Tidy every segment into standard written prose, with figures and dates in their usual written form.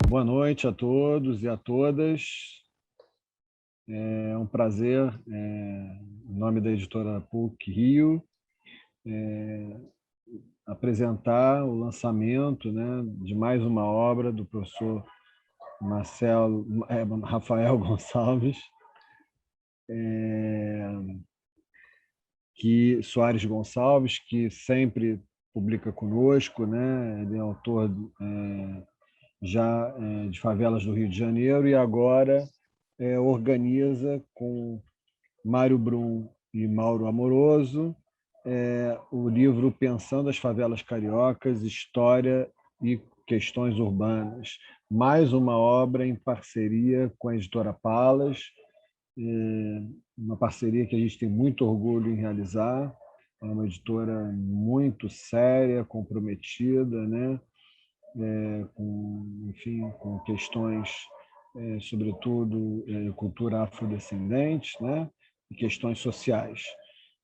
Boa noite a todos e a todas. É um prazer, em nome da editora PUC Rio, apresentar o lançamento, né, de mais uma obra do professor Rafael Gonçalves, Soares Gonçalves, que sempre publica conosco, né? Ele é autor já de Favelas do Rio de Janeiro e agora organiza com Mário Brum e Mauro Amoroso o livro Pensando as Favelas Cariocas, História e Questões Urbanas. Mais uma obra em parceria com a editora Palas, uma parceria que a gente tem muito orgulho em realizar. É uma editora muito séria, comprometida, né? Com questões, sobretudo, cultura afrodescendente, né? E questões sociais.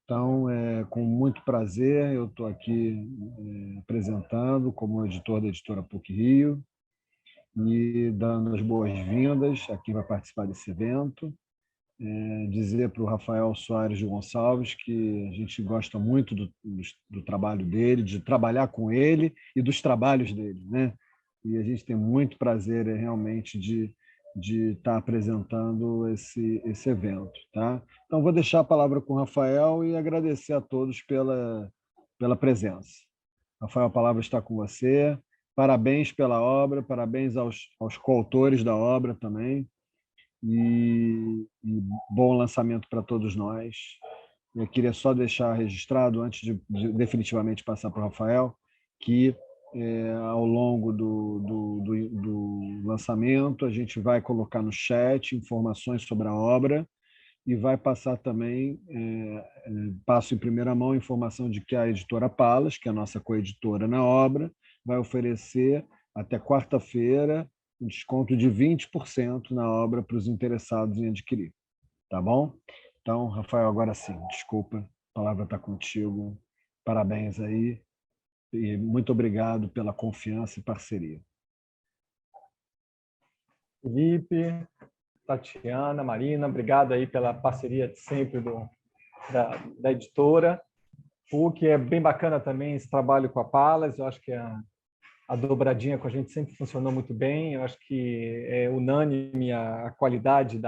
Então, com muito prazer, eu estou aqui apresentando como editor da editora PUC Rio e dando as boas-vindas a quem vai participar desse evento. Dizer para o Rafael Soares de Gonçalves que a gente gosta muito do trabalho dele, de trabalhar com ele e dos trabalhos dele, né? E a gente tem muito prazer realmente de estar apresentando esse evento, tá? Então, vou deixar a palavra com o Rafael e agradecer a todos pela presença. Rafael, a palavra está com você. Parabéns pela obra, parabéns aos coautores da obra também. E bom lançamento para todos nós. Eu queria só deixar registrado, antes de definitivamente passar para o Rafael, que ao longo do lançamento a gente vai colocar no chat informações sobre a obra e vai passar também, passo em primeira mão, informação de que a editora Palas, que é a nossa coeditora na obra, vai oferecer até quarta-feira um desconto de 20% na obra para os interessados em adquirir. Tá bom? Então, Rafael, agora sim, desculpa, a palavra está contigo. Parabéns aí e muito obrigado pela confiança e parceria. Felipe, Tatiana, Marina, obrigado aí pela parceria de sempre da editora. O que é bem bacana também esse trabalho com a Palas, eu acho que a dobradinha com a gente sempre funcionou muito bem, eu acho que é unânime a qualidade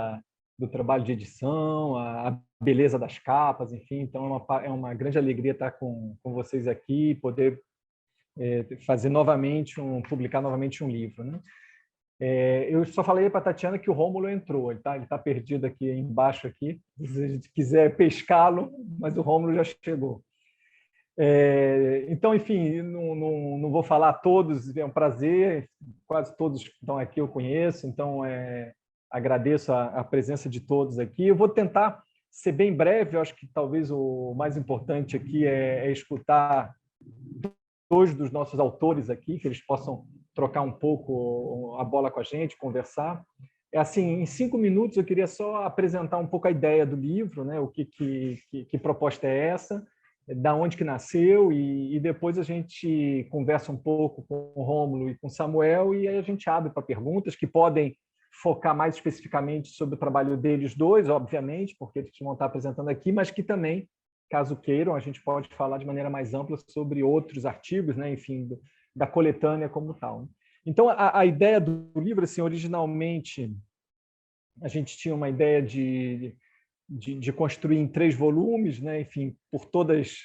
do trabalho de edição, a beleza das capas, enfim, então é uma grande alegria estar com vocês aqui, poder fazer publicar novamente um livro, né? Eu só falei para a Tatiana que o Rômulo entrou, ele tá perdido aqui embaixo, aqui, se a gente quiser pescá-lo, mas o Rômulo já chegou. Então, enfim, não vou falar a todos, é um prazer, quase todos que estão aqui eu conheço, então agradeço a presença de todos aqui. Eu vou tentar ser bem breve, eu acho que talvez o mais importante aqui é escutar dois dos nossos autores aqui, que eles possam trocar um pouco a bola com a gente, conversar. Assim, em 5 minutos eu queria só apresentar um pouco a ideia do livro, né? O que proposta é essa, da onde que nasceu, e depois a gente conversa um pouco com o Rômulo e com o Samuel, e aí a gente abre para perguntas que podem focar mais especificamente sobre o trabalho deles dois, obviamente, porque eles vão estar apresentando aqui, mas que também, caso queiram, a gente pode falar de maneira mais ampla sobre outros artigos, né? Enfim, da coletânea como tal. Então, a ideia do livro, assim, originalmente, a gente tinha uma ideia de construir em 3 volumes, né? Enfim, por todas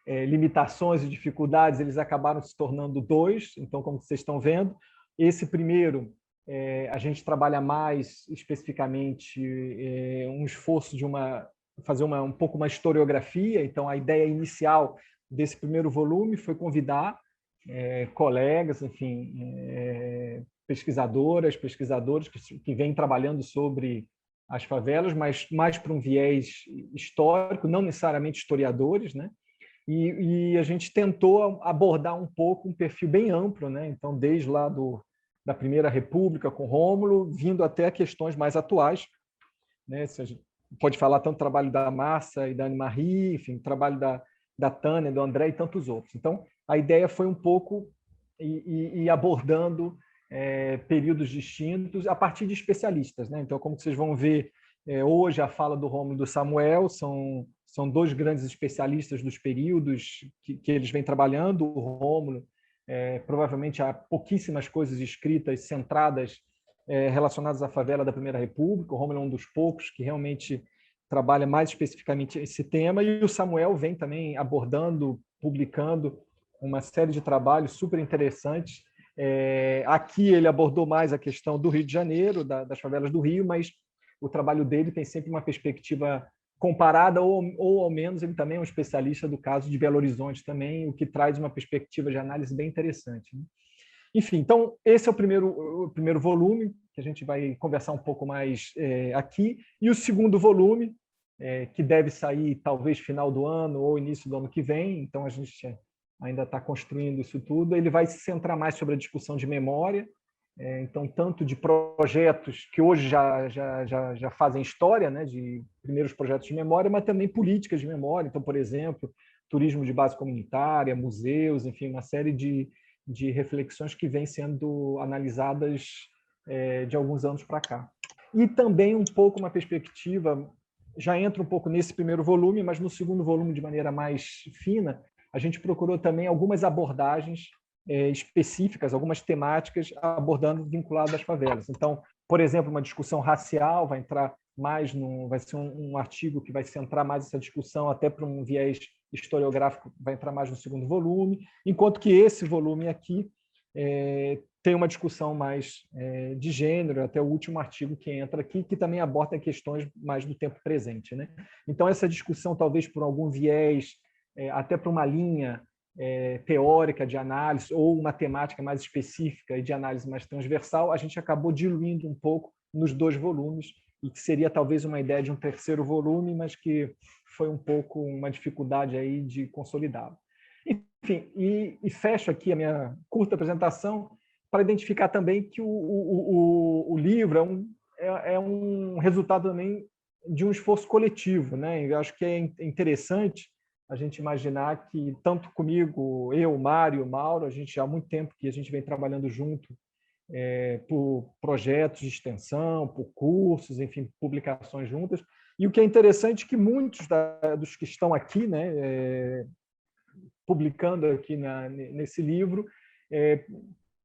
limitações e dificuldades, eles acabaram se tornando 2. Então, como vocês estão vendo, esse primeiro, a gente trabalha mais especificamente um esforço de fazer um pouco uma historiografia. Então, a ideia inicial desse primeiro volume foi convidar colegas, enfim, pesquisadores que vêm trabalhando sobre as favelas, mas mais para um viés histórico, não necessariamente historiadores, né? E a gente tentou abordar um pouco um perfil bem amplo, né? Então, desde lá da Primeira República com Rômulo, vindo até questões mais atuais, né? A gente pode falar tanto do trabalho da Márcia e da Anne-Marie, enfim, o trabalho da Tânia, do André e tantos outros. Então, a ideia foi um pouco ir abordando períodos distintos a partir de especialistas, né? Então, como vocês vão ver, hoje a fala do Rômulo e do Samuel são dois grandes especialistas dos períodos que eles vêm trabalhando. O Rômulo, provavelmente há pouquíssimas coisas escritas centradas relacionadas à favela da Primeira República. O Rômulo é um dos poucos que realmente trabalha mais especificamente esse tema, e o Samuel vem também abordando, publicando uma série de trabalhos super interessantes. Aqui ele abordou mais a questão do Rio de Janeiro, das favelas do Rio, mas o trabalho dele tem sempre uma perspectiva comparada, ou ao menos ele também é um especialista do caso de Belo Horizonte também, o que traz uma perspectiva de análise bem interessante, né? Enfim, então esse é o primeiro volume, que a gente vai conversar um pouco mais aqui, e o segundo volume, que deve sair talvez final do ano ou início do ano que vem, então a gente ainda está construindo isso tudo, ele vai se centrar mais sobre a discussão de memória, então tanto de projetos que hoje já fazem história, né, de primeiros projetos de memória, mas também políticas de memória, então, por exemplo, turismo de base comunitária, museus, enfim, uma série de reflexões que vêm sendo analisadas de alguns anos para cá. E também um pouco uma perspectiva, já entra um pouco nesse primeiro volume, mas no segundo volume, de maneira mais fina, a gente procurou também algumas abordagens específicas, algumas temáticas abordando vinculadas às favelas. Então, por exemplo, uma discussão racial vai entrar mais vai ser um artigo que vai centrar mais essa discussão, até para um viés historiográfico, vai entrar mais no segundo volume, enquanto que esse volume aqui tem uma discussão mais de gênero, até o último artigo que entra aqui, que também aborda questões mais do tempo presente, né? Então, essa discussão, talvez por algum viés, até para uma linha teórica de análise ou uma temática mais específica e de análise mais transversal, a gente acabou diluindo um pouco nos dois volumes, e que seria talvez uma ideia de um terceiro volume, mas que foi um pouco uma dificuldade aí de consolidá-lo. Enfim, e fecho aqui a minha curta apresentação para identificar também que o livro é um resultado também de um esforço coletivo, né? Eu acho que é interessante a gente imaginar que, tanto comigo, eu, Mário, Mauro, a gente há muito tempo que a gente vem trabalhando junto por projetos de extensão, por cursos, enfim, publicações juntas. E o que é interessante é que muitos dos que estão aqui, né, publicando aqui nesse livro,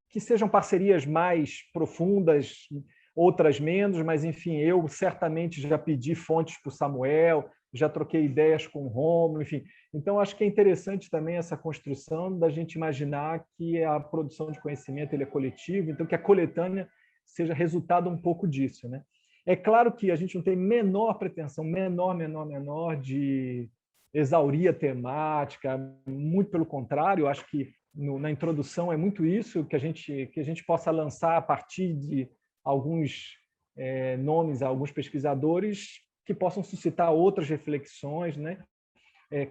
que sejam parcerias mais profundas, outras menos, mas, enfim, eu certamente já pedi fontes para o Samuel, já troquei ideias com o Rômulo, enfim. Então, acho que é interessante também essa construção da gente imaginar que a produção de conhecimento ele é coletivo, então que a coletânea seja resultado um pouco disso, né? É claro que a gente não tem menor pretensão, menor de exaurir a temática, muito pelo contrário, acho que na introdução é muito isso, que a gente possa lançar a partir de alguns nomes, alguns pesquisadores que possam suscitar outras reflexões, né?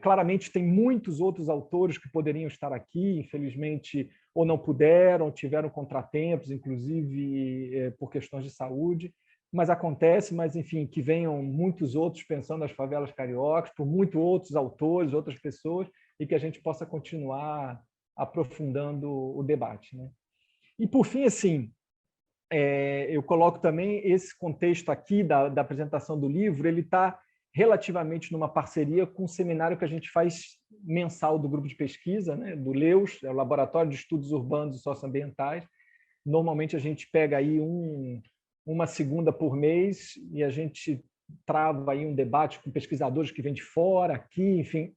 Claramente tem muitos outros autores que poderiam estar aqui, infelizmente ou não puderam, ou tiveram contratempos, inclusive por questões de saúde, mas acontece, mas enfim, que venham muitos outros pensando nas favelas cariocas, por muitos outros autores, outras pessoas, e que a gente possa continuar aprofundando o debate, né? E por fim, assim, eu coloco também esse contexto aqui da apresentação do livro, ele está relativamente numa parceria com um seminário que a gente faz mensal do grupo de pesquisa, né, do LEUS, o Laboratório de Estudos Urbanos e Socioambientais. Normalmente a gente pega aí uma segunda por mês e a gente trava aí um debate com pesquisadores que vêm de fora, aqui, enfim,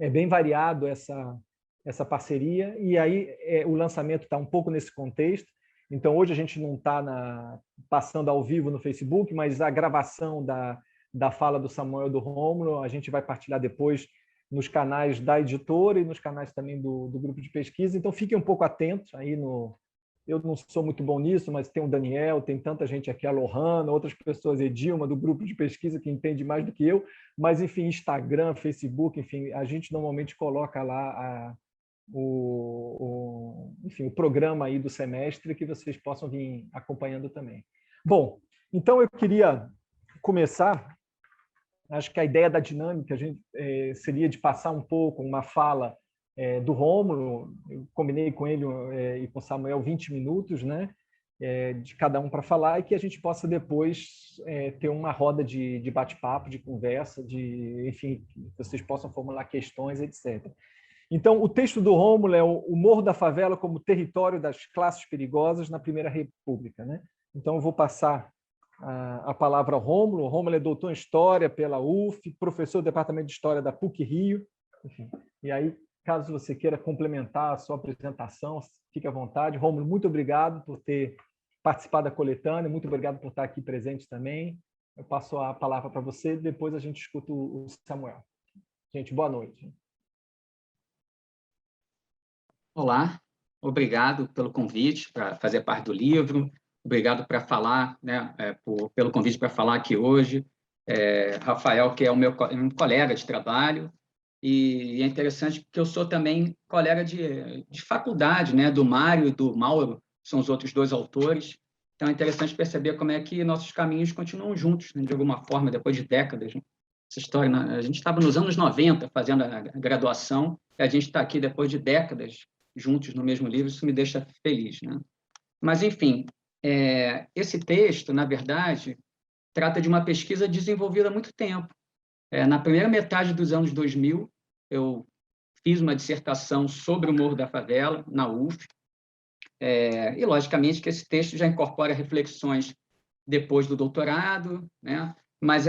é bem variado essa parceria, e aí o lançamento está um pouco nesse contexto. Então, hoje a gente não está passando ao vivo no Facebook, mas a gravação da fala do Samuel e do Rômulo a gente vai partilhar depois nos canais da editora e nos canais também do grupo de pesquisa. Então, fiquem um pouco atentos aí Eu não sou muito bom nisso, mas tem o Daniel, tem tanta gente aqui, a Lohana, outras pessoas, Edilma, do grupo de pesquisa, que entende mais do que eu. Mas, enfim, Instagram, Facebook, enfim, a gente normalmente coloca lá enfim, o programa aí do semestre, que vocês possam vir acompanhando também. Bom, então eu queria começar, acho que a ideia da dinâmica seria de passar um pouco uma fala do Rômulo. Eu combinei com ele e com o Samuel 20 minutos, né, de cada um para falar, e que a gente possa depois ter uma roda de bate-papo, de conversa, enfim, que vocês possam formular questões, etc. Então, o texto do Rômulo é o Morro da Favela como território das classes perigosas na Primeira República, né? Então, eu vou passar a palavra ao Rômulo. O Rômulo é doutor em História pela UF, professor do Departamento de História da PUC-Rio. Enfim, e aí, caso você queira complementar a sua apresentação, fique à vontade. Rômulo, muito obrigado por ter participado da coletânea, muito obrigado por estar aqui presente também. Eu passo a palavra para você, depois a gente escuta o Samuel. Gente, boa noite. Olá, obrigado pelo convite para fazer parte do livro, obrigado para falar, né, pelo convite para falar aqui hoje. Rafael, que é um colega de trabalho, e é interessante porque eu sou também colega de faculdade, né, do Mário e do Mauro, são os outros dois autores. Então é interessante perceber como é que nossos caminhos continuam juntos, né, de alguma forma, depois de décadas. Né? Essa história, a gente estava nos anos 90 fazendo a graduação, e a gente está aqui depois de décadas juntos no mesmo livro, isso me deixa feliz. Né? Mas, enfim, esse texto, na verdade, trata de uma pesquisa desenvolvida há muito tempo. Na primeira metade dos anos 2000, eu fiz uma dissertação sobre o Morro da Favela, na UF, e, logicamente, que esse texto já incorpora reflexões depois do doutorado, né? Mas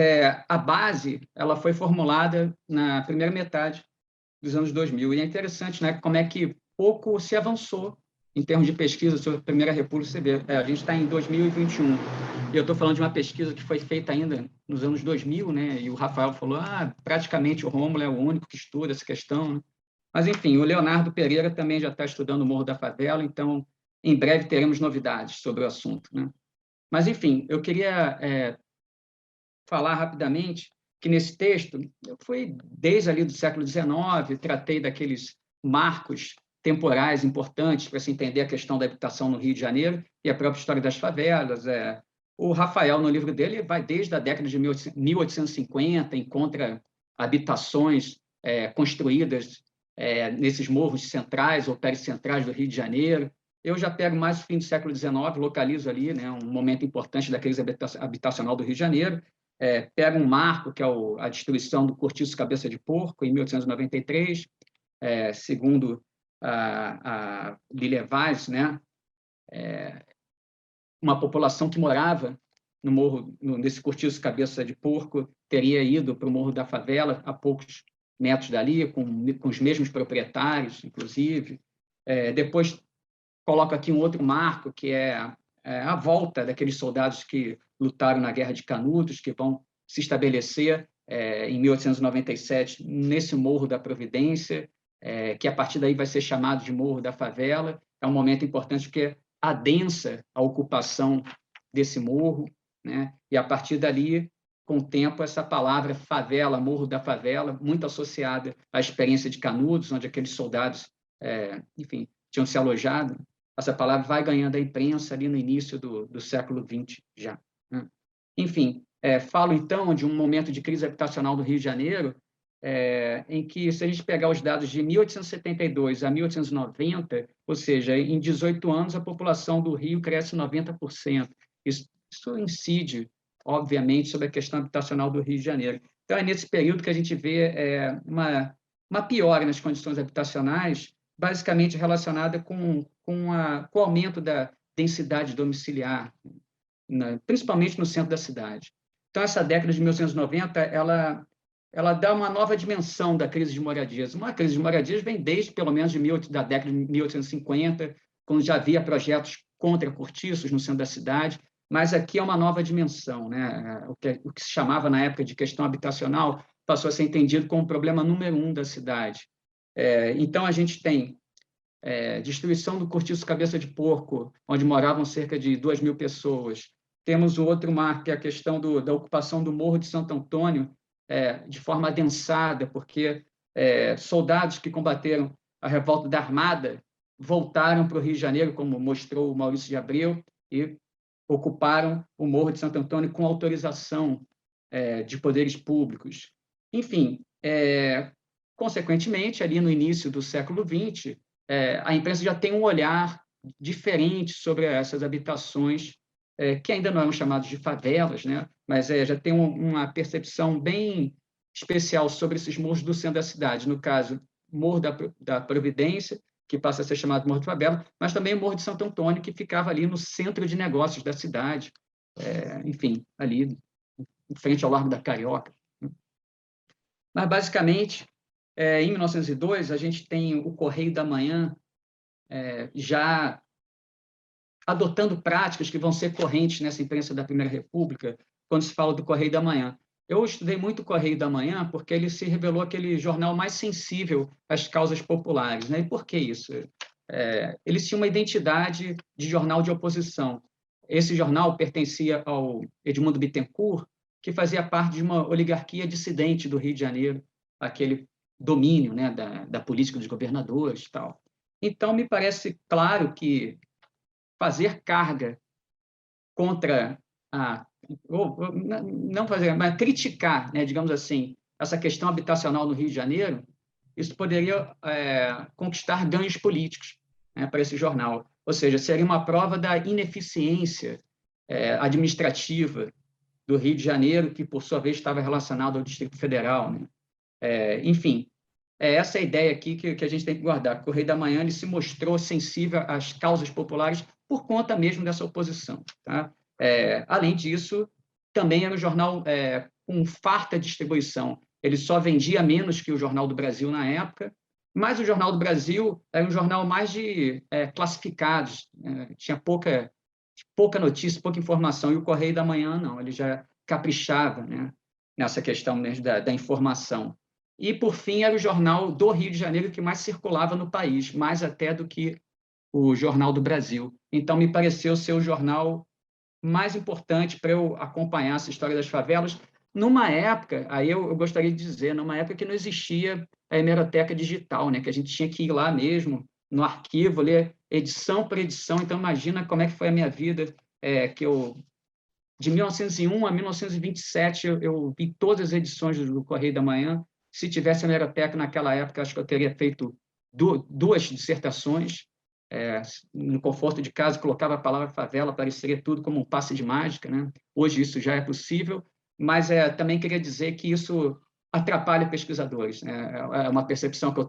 a base ela foi formulada na primeira metade dos anos 2000, e é interessante, né, como é que pouco se avançou em termos de pesquisa sobre a Primeira República. Você vê, a gente está em 2021, e eu estou falando de uma pesquisa que foi feita ainda nos anos 2000, né, e o Rafael falou, praticamente o Rômulo é o único que estuda essa questão. Né? Mas, enfim, o Leonardo Pereira também já está estudando o Morro da Favela, então, em breve teremos novidades sobre o assunto. Né? Mas, enfim, eu queria falar rapidamente que nesse texto eu fui desde ali do século XIX, tratei daqueles marcos temporais importantes para se entender a questão da habitação no Rio de Janeiro e a própria história das favelas. O Rafael, no livro dele, vai desde a década de 1850, encontra habitações construídas nesses morros centrais ou pericentrais do Rio de Janeiro. Eu já pego mais o fim do século XIX, localizo ali, né, um momento importante da crise habitacional do Rio de Janeiro, pega um marco, que é a destruição do Cortiço Cabeça de Porco, em 1893, segundo a Lilia Vaz, né, uma população que morava no morro, nesse Cortiço Cabeça de Porco, teria ido para o Morro da Favela, a poucos metros dali, com os mesmos proprietários, inclusive. Depois, coloco aqui um outro marco, que é a volta daqueles soldados que lutaram na Guerra de Canudos, que vão se estabelecer em 1897 nesse Morro da Providência, que a partir daí vai ser chamado de Morro da Favela. É um momento importante porque adensa a ocupação desse morro, né? E a partir dali, com o tempo, essa palavra favela, Morro da Favela, muito associada à experiência de Canudos, onde aqueles soldados, enfim, tinham se alojado. Essa palavra vai ganhando a imprensa ali no início do século XX já. Né? Enfim, falo então de um momento de crise habitacional do Rio de Janeiro, em que, se a gente pegar os dados de 1872 a 1890, ou seja, em 18 anos, a população do Rio cresce 90%. Isso incide, obviamente, sobre a questão habitacional do Rio de Janeiro. Então, é nesse período que a gente vê uma piora nas condições habitacionais, basicamente relacionada com o aumento da densidade domiciliar, principalmente no centro da cidade. Então, essa década de 1990, ela dá uma nova dimensão da crise de moradias. Uma crise de moradias vem desde, pelo menos, da década de 1850, quando já havia projetos contra cortiços no centro da cidade, mas aqui é uma nova dimensão. Né? O que se chamava, na época, de questão habitacional passou a ser entendido como o problema número 1 da cidade. Então, a gente tem destruição do Cortiço Cabeça de Porco, onde moravam cerca de 2.000 pessoas. Temos o outro marco, que é a questão da ocupação do Morro de Santo Antônio, de forma adensada, porque soldados que combateram a revolta da Armada voltaram para o Rio de Janeiro, como mostrou o Maurício de Abreu, e ocuparam o Morro de Santo Antônio com autorização de poderes públicos. Enfim, consequentemente, ali no início do século XX, a imprensa já tem um olhar diferente sobre essas habitações, que ainda não eram chamadas de favelas, né? Mas já tem uma percepção bem especial sobre esses morros do centro da cidade. No caso, Morro da Providência, que passa a ser chamado Morro de Favela, mas também o Morro de Santo Antônio, que ficava ali no centro de negócios da cidade, enfim, ali em frente ao Largo da Carioca. Mas, basicamente, em 1902, a gente tem o Correio da Manhã já adotando práticas que vão ser correntes nessa imprensa da Primeira República, quando se fala do Correio da Manhã. Eu estudei muito o Correio da Manhã porque ele se revelou aquele jornal mais sensível às causas populares, né? E por que isso? Eles tinham uma identidade de jornal de oposição. Esse jornal pertencia ao Edmundo Bittencourt, que fazia parte de uma oligarquia dissidente do Rio de Janeiro, aquele domínio, né, da política dos governadores e tal. Então, me parece claro que fazer carga contra ou não fazer, mas criticar, né, digamos assim, essa questão habitacional no Rio de Janeiro, isso poderia conquistar ganhos políticos, né, para esse jornal. Ou seja, seria uma prova da ineficiência administrativa do Rio de Janeiro, que, por sua vez, estava relacionado ao Distrito Federal, né? Enfim, essa é a ideia aqui que a gente tem que guardar. O Correio da Manhã ele se mostrou sensível às causas populares por conta mesmo dessa oposição. Tá? Além disso, também era um jornal com farta distribuição. Ele só vendia menos que o Jornal do Brasil na época, mas o Jornal do Brasil era um jornal mais de classificados, tinha pouca notícia, pouca informação, e o Correio da Manhã não, ele já caprichava, né, nessa questão mesmo da informação. E, por fim, era o jornal do Rio de Janeiro que mais circulava no país, mais até do que o Jornal do Brasil. Então, me pareceu ser o jornal mais importante para eu acompanhar essa história das favelas, numa época, aí eu gostaria de dizer, numa época que não existia a hemeroteca digital, né, que a gente tinha que ir lá mesmo, no arquivo, ler edição por edição. Então, imagina como é que foi a minha vida, que eu, de 1901 a 1927, eu vi todas as edições do Correio da Manhã. Se tivesse a hemeroteca naquela época, acho que eu teria feito duas dissertações, no conforto de casa, colocava a palavra favela, apareceria tudo como um passe de mágica, né? Hoje isso já é possível, mas também queria dizer que isso atrapalha pesquisadores, né? É uma percepção que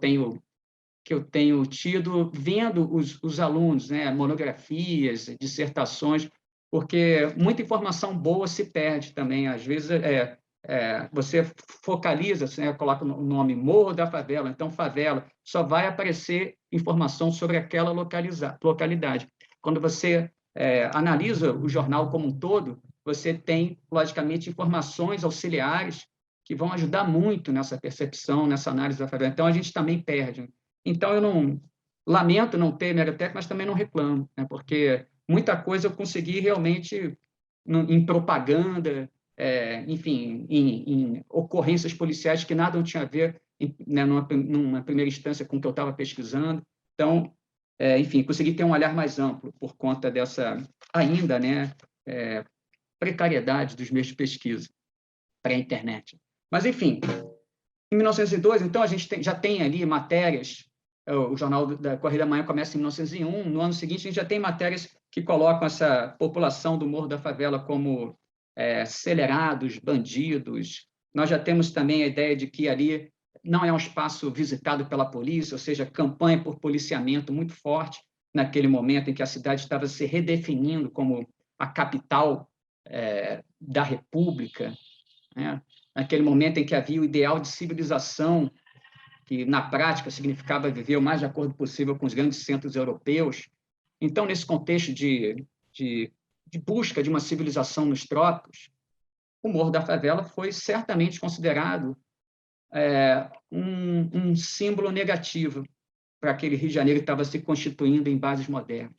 eu tenho tido vendo os alunos, né? Monografias, dissertações, porque muita informação boa se perde também. Às vezes, você focaliza, né, coloca o nome Morro da Favela, então favela, só vai aparecer informação sobre aquela localidade. Quando você analisa o jornal como um todo, você tem, logicamente, informações auxiliares que vão ajudar muito nessa percepção, nessa análise da favela. Então, a gente também perde. Então, eu não lamento não ter hemeroteca, mas também não reclamo, né, porque muita coisa eu consegui realmente em propaganda, enfim, em ocorrências policiais que nada tinha a ver, né, numa primeira instância, com o que eu estava pesquisando. Então, enfim, consegui ter um olhar mais amplo por conta dessa, ainda, né, precariedade dos meios de pesquisa pré-internet. Mas, enfim, em 1902, então, a gente já tem ali matérias, o Jornal da Correio da Manhã começa em 1901, no ano seguinte a gente já tem matérias que colocam essa população do Morro da Favela como acelerados, bandidos. Nós já temos também a ideia de que ali não é um espaço visitado pela polícia, ou seja, campanha por policiamento muito forte naquele momento em que a cidade estava se redefinindo como a capital da República, né? Naquele momento em que havia o ideal de civilização, que na prática significava viver o mais de acordo possível com os grandes centros europeus. Então, nesse contexto de busca de uma civilização nos trópicos, o Morro da Favela foi certamente considerado um símbolo negativo para aquele Rio de Janeiro que estava se constituindo em bases modernas.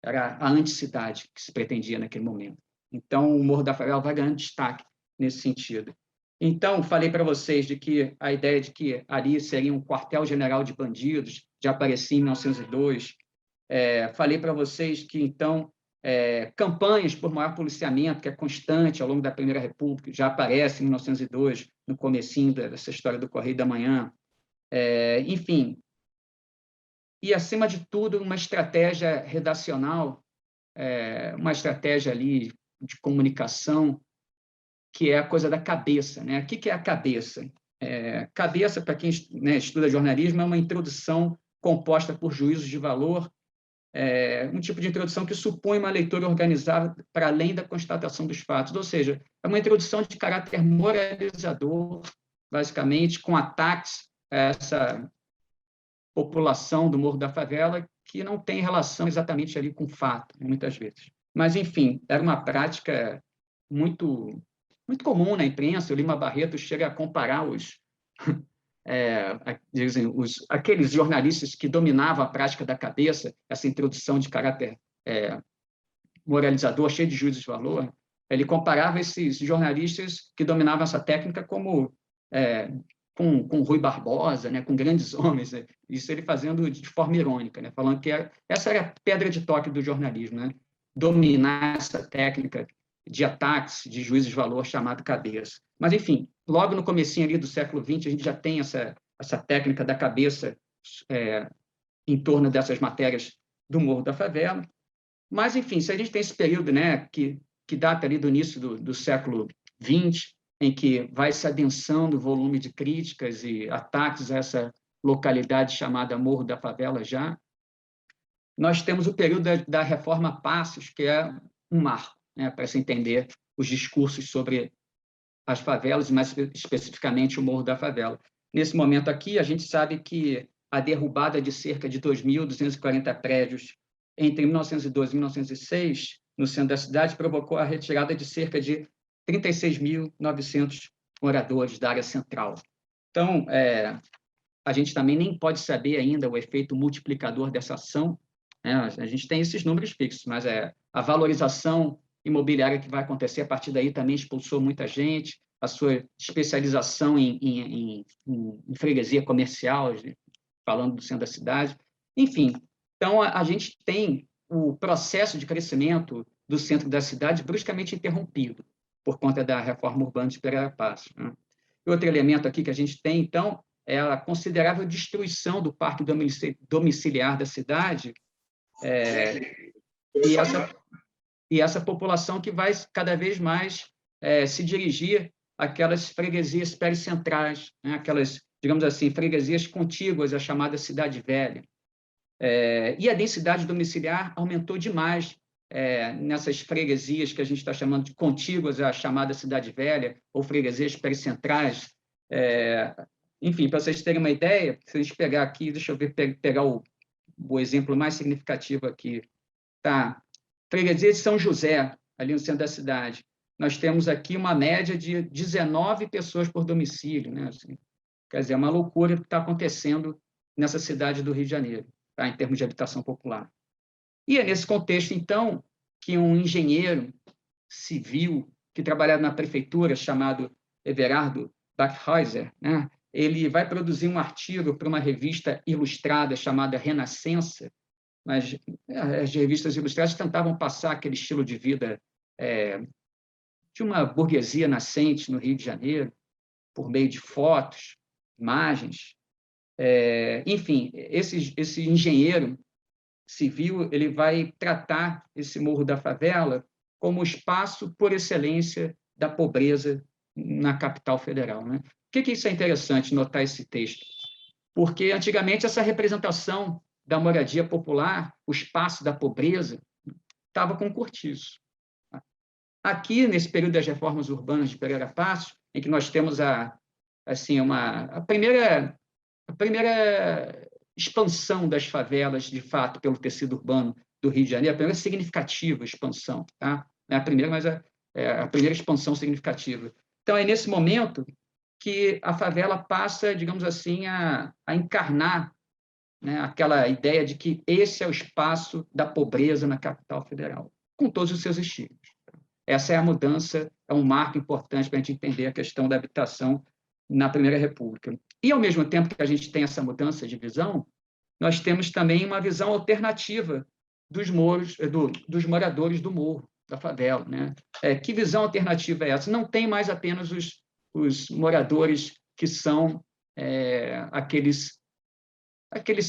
Era a anticidade que se pretendia naquele momento. Então, o Morro da Favela vai ganhando destaque nesse sentido. Então, falei para vocês de que a ideia de que ali seria um quartel-general de bandidos já aparecia em 1902. Falei para vocês que, então, campanhas por maior policiamento, que é constante ao longo da Primeira República, já aparece em 1902, no comecinho dessa história do Correio da Manhã. Enfim, e, acima de tudo, uma estratégia redacional, uma estratégia ali de comunicação, que é a coisa da cabeça, né? O que é a cabeça? Cabeça, para quem, né, estuda jornalismo, é uma introdução composta por juízos de valor, um tipo de introdução que supõe uma leitura organizada para além da constatação dos fatos, ou seja, é uma introdução de caráter moralizador, basicamente, com ataques a essa população do Morro da Favela, que não tem relação exatamente ali com o fato, muitas vezes. Mas, enfim, era uma prática muito, muito comum na imprensa. O Lima Barreto chega a comparar aqueles jornalistas que dominavam a prática da cabeça, essa introdução de caráter moralizador, cheio de juízos de valor. Ele comparava esses jornalistas que dominavam essa técnica como com Rui Barbosa, né, com grandes homens, né? Isso ele fazendo de forma irônica, né, falando que essa era a pedra de toque do jornalismo, né, dominar essa técnica de ataques de juízos de valor chamado cabeça. Mas, enfim, logo no comecinho ali do século XX, a gente já tem essa técnica da cabeça em torno dessas matérias do Morro da Favela. Mas, enfim, se a gente tem esse período, né, que data ali do início do século XX, em que vai se adensando o volume de críticas e ataques a essa localidade chamada Morro da Favela já, nós temos o período da Reforma Passos, que é um marco, né, para se entender os discursos sobre as favelas, e mais especificamente o Morro da Favela. Nesse momento aqui, a gente sabe que a derrubada de cerca de 2.240 prédios entre 1912 e 1906, no centro da cidade, provocou a retirada de cerca de 36.900 moradores da área central. Então, a gente também nem pode saber ainda o efeito multiplicador dessa ação, né? A gente tem esses números fixos, mas a valorização imobiliária que vai acontecer a partir daí também expulsou muita gente, a sua especialização em freguesia comercial, falando do centro da cidade. Enfim, então a gente tem o processo de crescimento do centro da cidade bruscamente interrompido por conta da reforma urbana de Pereira Passos, né? E outro elemento aqui que a gente tem, então, é a considerável destruição do parque domiciliar da cidade, e essa população que vai cada vez mais se dirigir àquelas freguesias pericentrais, né? Aquelas, digamos assim, freguesias contíguas à chamada Cidade Velha. E a densidade domiciliar aumentou demais nessas freguesias que a gente está chamando de contíguas à chamada Cidade Velha, ou freguesias pericentrais. Enfim, para vocês terem uma ideia, se a gente pegar aqui, deixa eu ver, pegar o exemplo mais significativo aqui. Tá. Freguesia de São José, ali no centro da cidade. Nós temos aqui uma média de 19 pessoas por domicílio, né? Assim, quer dizer, é uma loucura que está acontecendo nessa cidade do Rio de Janeiro, tá? Em termos de habitação popular. E é nesse contexto, então, que um engenheiro civil que trabalhava na prefeitura, chamado Everardo Backhäuser, né? Ele vai produzir um artigo para uma revista ilustrada chamada Renascença, mas as revistas ilustradas tentavam passar aquele estilo de vida de uma burguesia nascente no Rio de Janeiro, por meio de fotos, imagens. Enfim, esse engenheiro civil ele vai tratar esse Morro da Favela como espaço por excelência da pobreza na capital federal, né? Por que isso é interessante notar esse texto? Porque antigamente essa representação da moradia popular, o espaço da pobreza, estava com cortiço. Aqui, nesse período das reformas urbanas de Pereira Passos, em que nós temos a primeira expansão das favelas, de fato, pelo tecido urbano do Rio de Janeiro, a primeira significativa expansão, tá? Não é a primeira, mas a primeira expansão significativa. Então, é nesse momento que a favela passa, digamos assim, a encarnar, né, aquela ideia de que esse é o espaço da pobreza na capital federal, com todos os seus estilos. Essa é a mudança, é um marco importante para a gente entender a questão da habitação na Primeira República. E, ao mesmo tempo que a gente tem essa mudança de visão, nós temos também uma visão alternativa dos moradores do morro, da favela, né? Que visão alternativa é essa? Não tem mais apenas os os moradores que são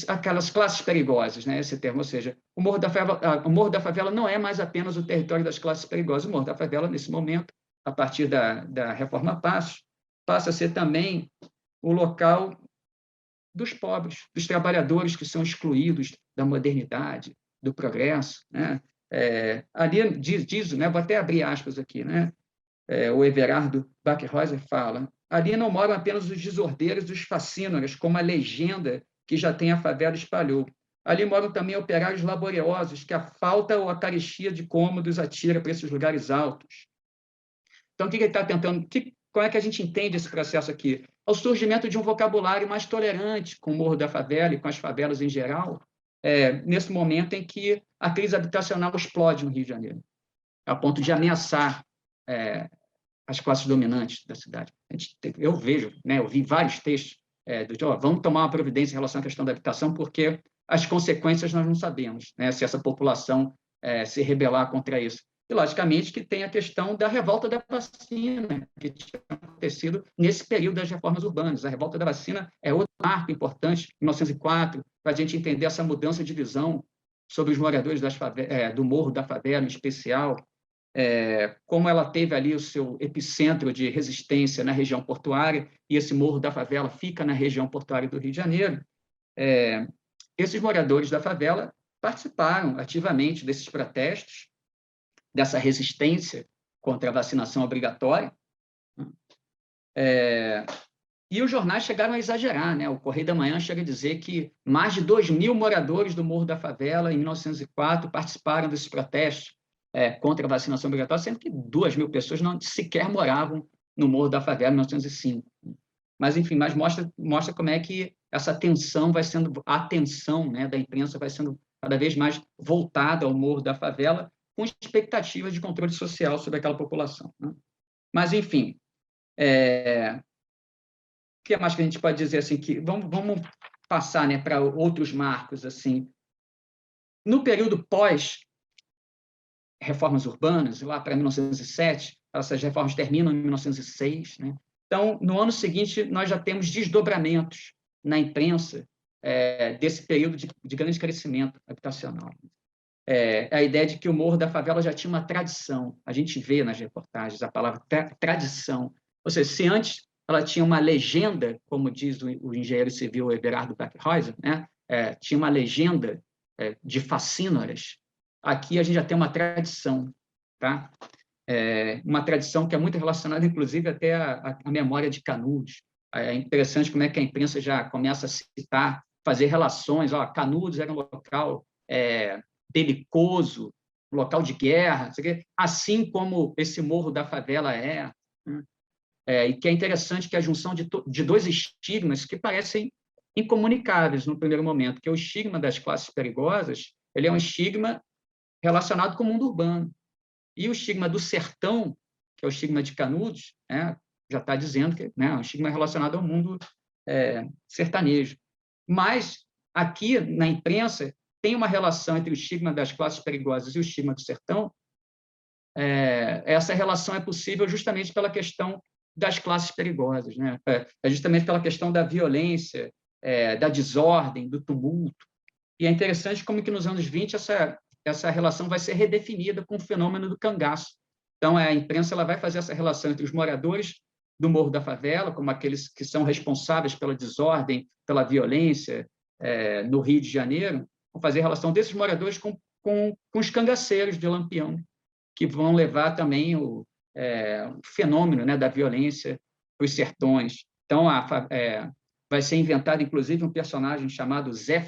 aquelas classes perigosas, né? Esse termo, ou seja, o Morro da Favela não é mais apenas o território das classes perigosas. O Morro da Favela, nesse momento, a partir da Reforma Passos, passa a ser também o local dos pobres, dos trabalhadores que são excluídos da modernidade, do progresso, né? Ali diz, né? Vou até abrir aspas aqui, né? O Everardo Backhäuser fala: ali não moram apenas os desordeiros e os facínoras, como a legenda que já tem a favela espalhou. Ali moram também operários laboriosos, que a falta ou a carestia de cômodos atira para esses lugares altos. Então, o que ele está tentando? Como é que a gente entende esse processo aqui? É o surgimento de um vocabulário mais tolerante com o Morro da Favela e com as favelas em geral, nesse momento em que a crise habitacional explode no Rio de Janeiro, a ponto de ameaçar as classes dominantes da cidade. Eu vejo, né, eu vi vários textos vamos tomar uma providência em relação à questão da habitação, porque as consequências nós não sabemos, né, se essa população se rebelar contra isso. E, logicamente, que tem a questão da revolta da vacina, que tinha acontecido nesse período das reformas urbanas. A revolta da vacina é outro marco importante, em 1904, para a gente entender essa mudança de visão sobre os moradores do Morro da Favela, em especial, como ela teve ali o seu epicentro de resistência na região portuária, e esse Morro da Favela fica na região portuária do Rio de Janeiro. Esses moradores da favela participaram ativamente desses protestos, dessa resistência contra a vacinação obrigatória. E os jornais chegaram a exagerar, né? O Correio da Manhã chega a dizer que mais de 2.000 moradores do Morro da Favela, em 1904, participaram desses protestos contra a vacinação obrigatória, sendo que 2.000 pessoas não sequer moravam no Morro da Favela em 1905. Mas, enfim, mostra como é que essa tensão vai sendo, a atenção, né, da imprensa vai sendo cada vez mais voltada ao Morro da Favela, com expectativas de controle social sobre aquela população, né? Mas, enfim, o que mais que a gente pode dizer assim? Que vamos passar, né, para outros marcos. Assim. No período pós-reformas urbanas, lá para 1907, essas reformas terminam em 1906, né? Então, no ano seguinte, nós já temos desdobramentos na imprensa desse período de grande crescimento habitacional. A ideia de que o Morro da Favela já tinha uma tradição. A gente vê nas reportagens a palavra tradição. Ou seja, se antes ela tinha uma legenda, como diz o engenheiro civil Everardo Backhäuser, né? Tinha uma legenda de facínoras, aqui a gente já tem uma tradição, tá? Uma tradição que é muito relacionada, inclusive, até à memória de Canudos. É interessante como é que a imprensa já começa a citar, fazer relações. Canudos era um local belicoso, um local de guerra, assim como esse Morro da Favela né? E que é interessante que a junção de dois estigmas que parecem incomunicáveis no primeiro momento, que é o estigma das classes perigosas, ele é um estigma relacionado com o mundo urbano, e o estigma do sertão, que é o estigma de Canudos, já está dizendo que é um estigma relacionado ao mundo sertanejo. Mas, aqui, na imprensa, tem uma relação entre o estigma das classes perigosas e o estigma do sertão. Essa relação é possível justamente pela questão das classes perigosas, né? Justamente pela questão da violência, da desordem, do tumulto. E é interessante como que nos anos 20 essa relação vai ser redefinida com o fenômeno do cangaço. Então, a imprensa ela vai fazer essa relação entre os moradores do Morro da Favela, como aqueles que são responsáveis pela desordem, pela violência no Rio de Janeiro, vão fazer relação desses moradores com os cangaceiros de Lampião, que vão levar também o fenômeno, né, da violência para os sertões. Então, vai ser inventado, inclusive, um personagem chamado Zé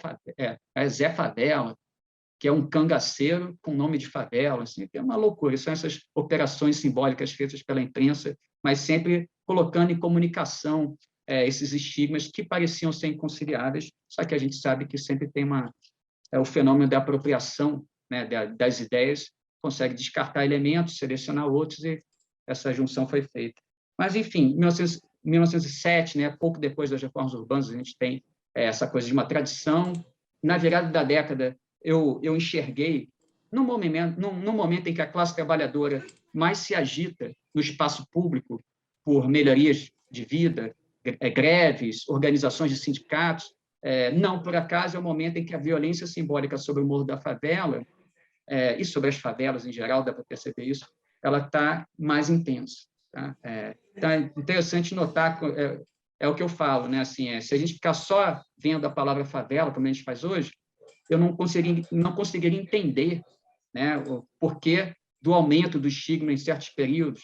Favela, que é um cangaceiro com nome de favela. Assim, é uma loucura. São essas operações simbólicas feitas pela imprensa, mas sempre colocando em comunicação esses estigmas que pareciam ser inconciliáveis, só que a gente sabe que sempre tem o fenômeno da apropriação, né, das ideias, consegue descartar elementos, selecionar outros, e essa junção foi feita. Mas, enfim, em 1907, né, pouco depois das reformas urbanas, a gente tem essa coisa de uma tradição. Na virada da década, eu enxerguei, no momento em que a classe trabalhadora mais se agita no espaço público, por melhorias de vida, greves, organizações de sindicatos. Não por acaso é o momento em que a violência simbólica sobre o Morro da Favela, e sobre as favelas em geral, dá para perceber isso, ela está mais intensa. Tá? Então, é interessante notar, é o que eu falo, né? Assim, se a gente ficar só vendo a palavra favela, como a gente faz hoje, eu não conseguiria entender, né, o porquê do aumento do estigma em certos períodos.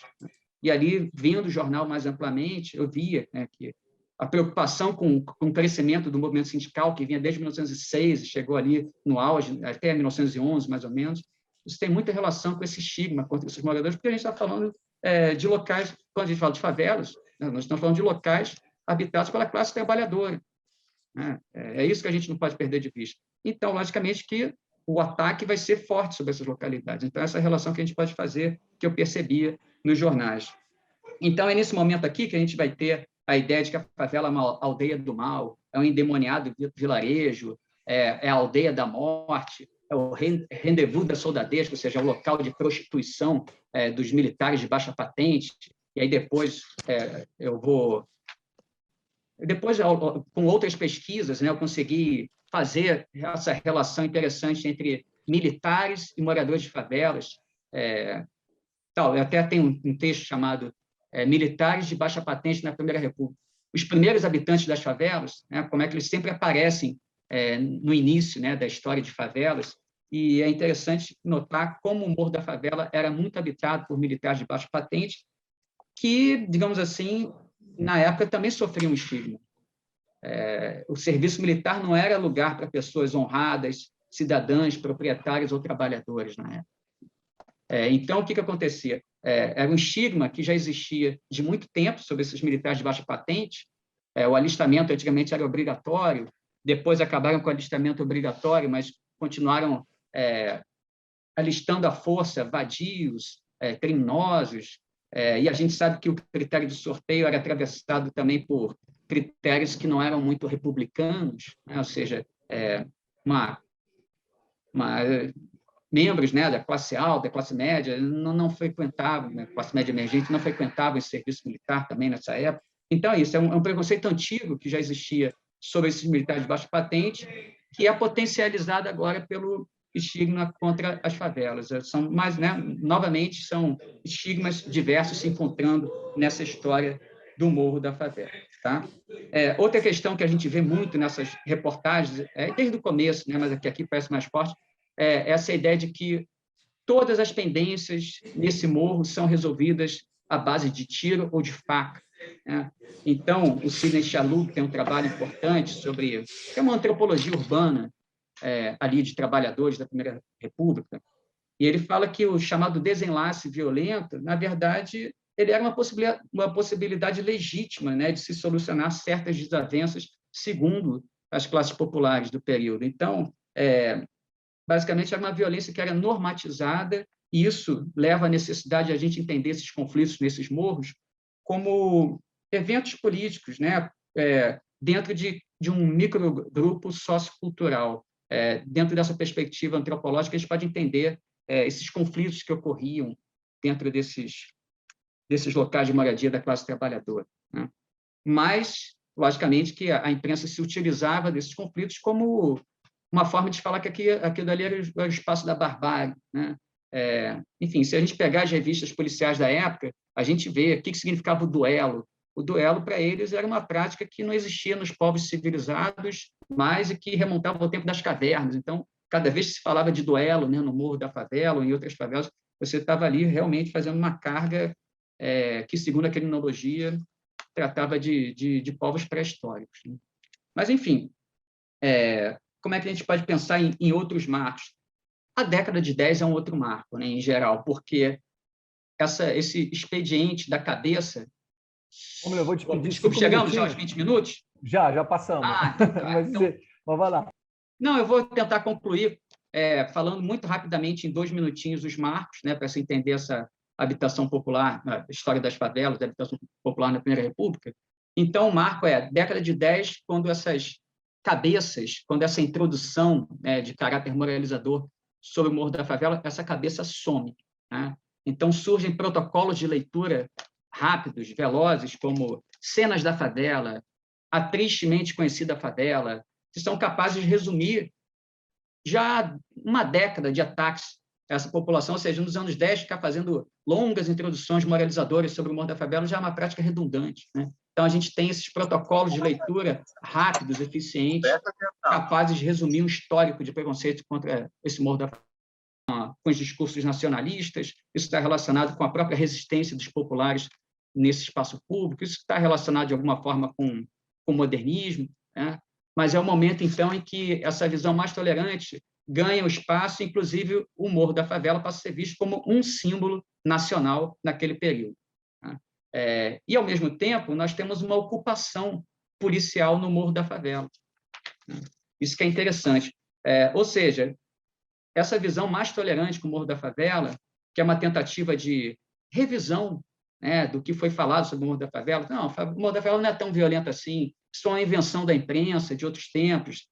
E ali, vendo o jornal mais amplamente, eu via, né, que a preocupação com o crescimento do movimento sindical, que vinha desde 1906 e chegou ali no auge, até 1911, mais ou menos, isso tem muita relação com esse estigma contra esses moradores, porque a gente está falando de locais, quando a gente fala de favelas, né, nós estamos falando de locais habitados pela classe trabalhadora. Né? É isso que a gente não pode perder de vista. Então, logicamente que o ataque vai ser forte sobre essas localidades. Então, essa relação que a gente pode fazer, que eu percebia nos jornais. Então, é nesse momento aqui que a gente vai ter a ideia de que a favela é uma aldeia do mal, é um endemoniado vilarejo, é a aldeia da morte, é o rendezvous da soldadesca, ou seja, é o local de prostituição dos militares de baixa patente. E aí depois eu vou... Depois, com outras pesquisas, né, eu consegui fazer essa relação interessante entre militares e moradores de favelas. Eu até tenho um texto chamado Militares de Baixa Patente na Primeira República. Os primeiros habitantes das favelas, né, como é que eles sempre aparecem no início, né, da história de favelas, e é interessante notar como o Morro da Favela era muito habitado por militares de baixa patente, que, digamos assim, na época também sofriam estigma. O serviço militar não era lugar para pessoas honradas, cidadãs, proprietários ou trabalhadores na época. Então, o que acontecia? Era um estigma que já existia de muito tempo sobre esses militares de baixa patente. O alistamento antigamente era obrigatório, depois acabaram com o alistamento obrigatório, mas continuaram alistando à força vadios, criminosos, e a gente sabe que o critério de sorteio era atravessado também por critérios que não eram muito republicanos, né? Ou seja, membros, né, da classe alta, da classe média, não frequentavam, né, classe média emergente, não frequentavam esse serviço militar também nessa época. Então, isso é um preconceito antigo que já existia sobre esses militares de baixa patente, que é potencializado agora pelo estigma contra as favelas. Mas, né, novamente, são estigmas diversos se encontrando nessa história do Morro da Favela. Tá? Outra questão que a gente vê muito nessas reportagens, desde o começo, né, mas aqui parece mais forte, essa ideia de que todas as pendências nesse morro são resolvidas à base de tiro ou de faca. Né? Então, o Sidney Chalub tem um trabalho importante sobre... É uma antropologia urbana ali de trabalhadores da Primeira República, e ele fala que o chamado desenlace violento, na verdade, ele era uma possibilidade legítima, né, de se solucionar certas desavenças segundo as classes populares do período. Então, basicamente, era uma violência que era normatizada, e isso leva à necessidade de a gente entender esses conflitos nesses morros como eventos políticos, né? Dentro de um microgrupo sociocultural. Dentro dessa perspectiva antropológica, a gente pode entender esses conflitos que ocorriam dentro desses locais de moradia da classe trabalhadora. Né? Mas, logicamente, que a imprensa se utilizava desses conflitos como uma forma de falar que aquilo ali era o espaço da barbárie. Né? Enfim, se a gente pegar as revistas policiais da época, a gente vê o que significava o duelo. O duelo, para eles, era uma prática que não existia nos povos civilizados, mas que remontava ao tempo das cavernas. Então, cada vez que se falava de duelo, né, no Morro da Favela ou em outras favelas, você estava ali realmente fazendo uma carga que, segundo a criminologia, tratava de povos pré-históricos. Né? Mas, enfim, como é que a gente pode pensar em outros marcos? A década de 10 é um outro marco, né, em geral, porque esse expediente da cabeça... Eu vou te pedir Desculpa, chegamos já aos 20 minutos? Já passamos. Então tá. Mas vai lá. Não, eu vou tentar concluir falando muito rapidamente, em 2 minutinhos, os marcos, né, para se entender essa habitação popular, a história das favelas, da habitação popular na Primeira República. Então, o marco é a década de 10, quando essas cabeças, quando essa introdução de caráter moralizador sobre o Morro da Favela, essa cabeça some. Né? Então, surgem protocolos de leitura rápidos, velozes, como Cenas da Favela, A Tristemente Conhecida Favela, que são capazes de resumir já uma década de ataques a essa população, ou seja, nos anos 10, ficar fazendo longas introduções moralizadoras sobre o Morro da Favela já é uma prática redundante, né? Então, a gente tem esses protocolos de leitura rápidos, eficientes, capazes de resumir um histórico de preconceito contra esse Morro da Favela, com os discursos nacionalistas. Isso está relacionado com a própria resistência dos populares nesse espaço público, isso está relacionado, de alguma forma, com o modernismo, né? Mas é o momento, então, em que essa visão mais tolerante ganha o espaço, inclusive o Morro da Favela passa a ser visto como um símbolo nacional naquele período, né? E, ao mesmo tempo, nós temos uma ocupação policial no Morro da Favela, né? Isso que é interessante. Ou seja, essa visão mais tolerante com o Morro da Favela, que é uma tentativa de revisão, né, do que foi falado sobre o Morro da Favela. Não, o Morro da Favela não é tão violento assim, isso é uma invenção da imprensa, de outros tempos.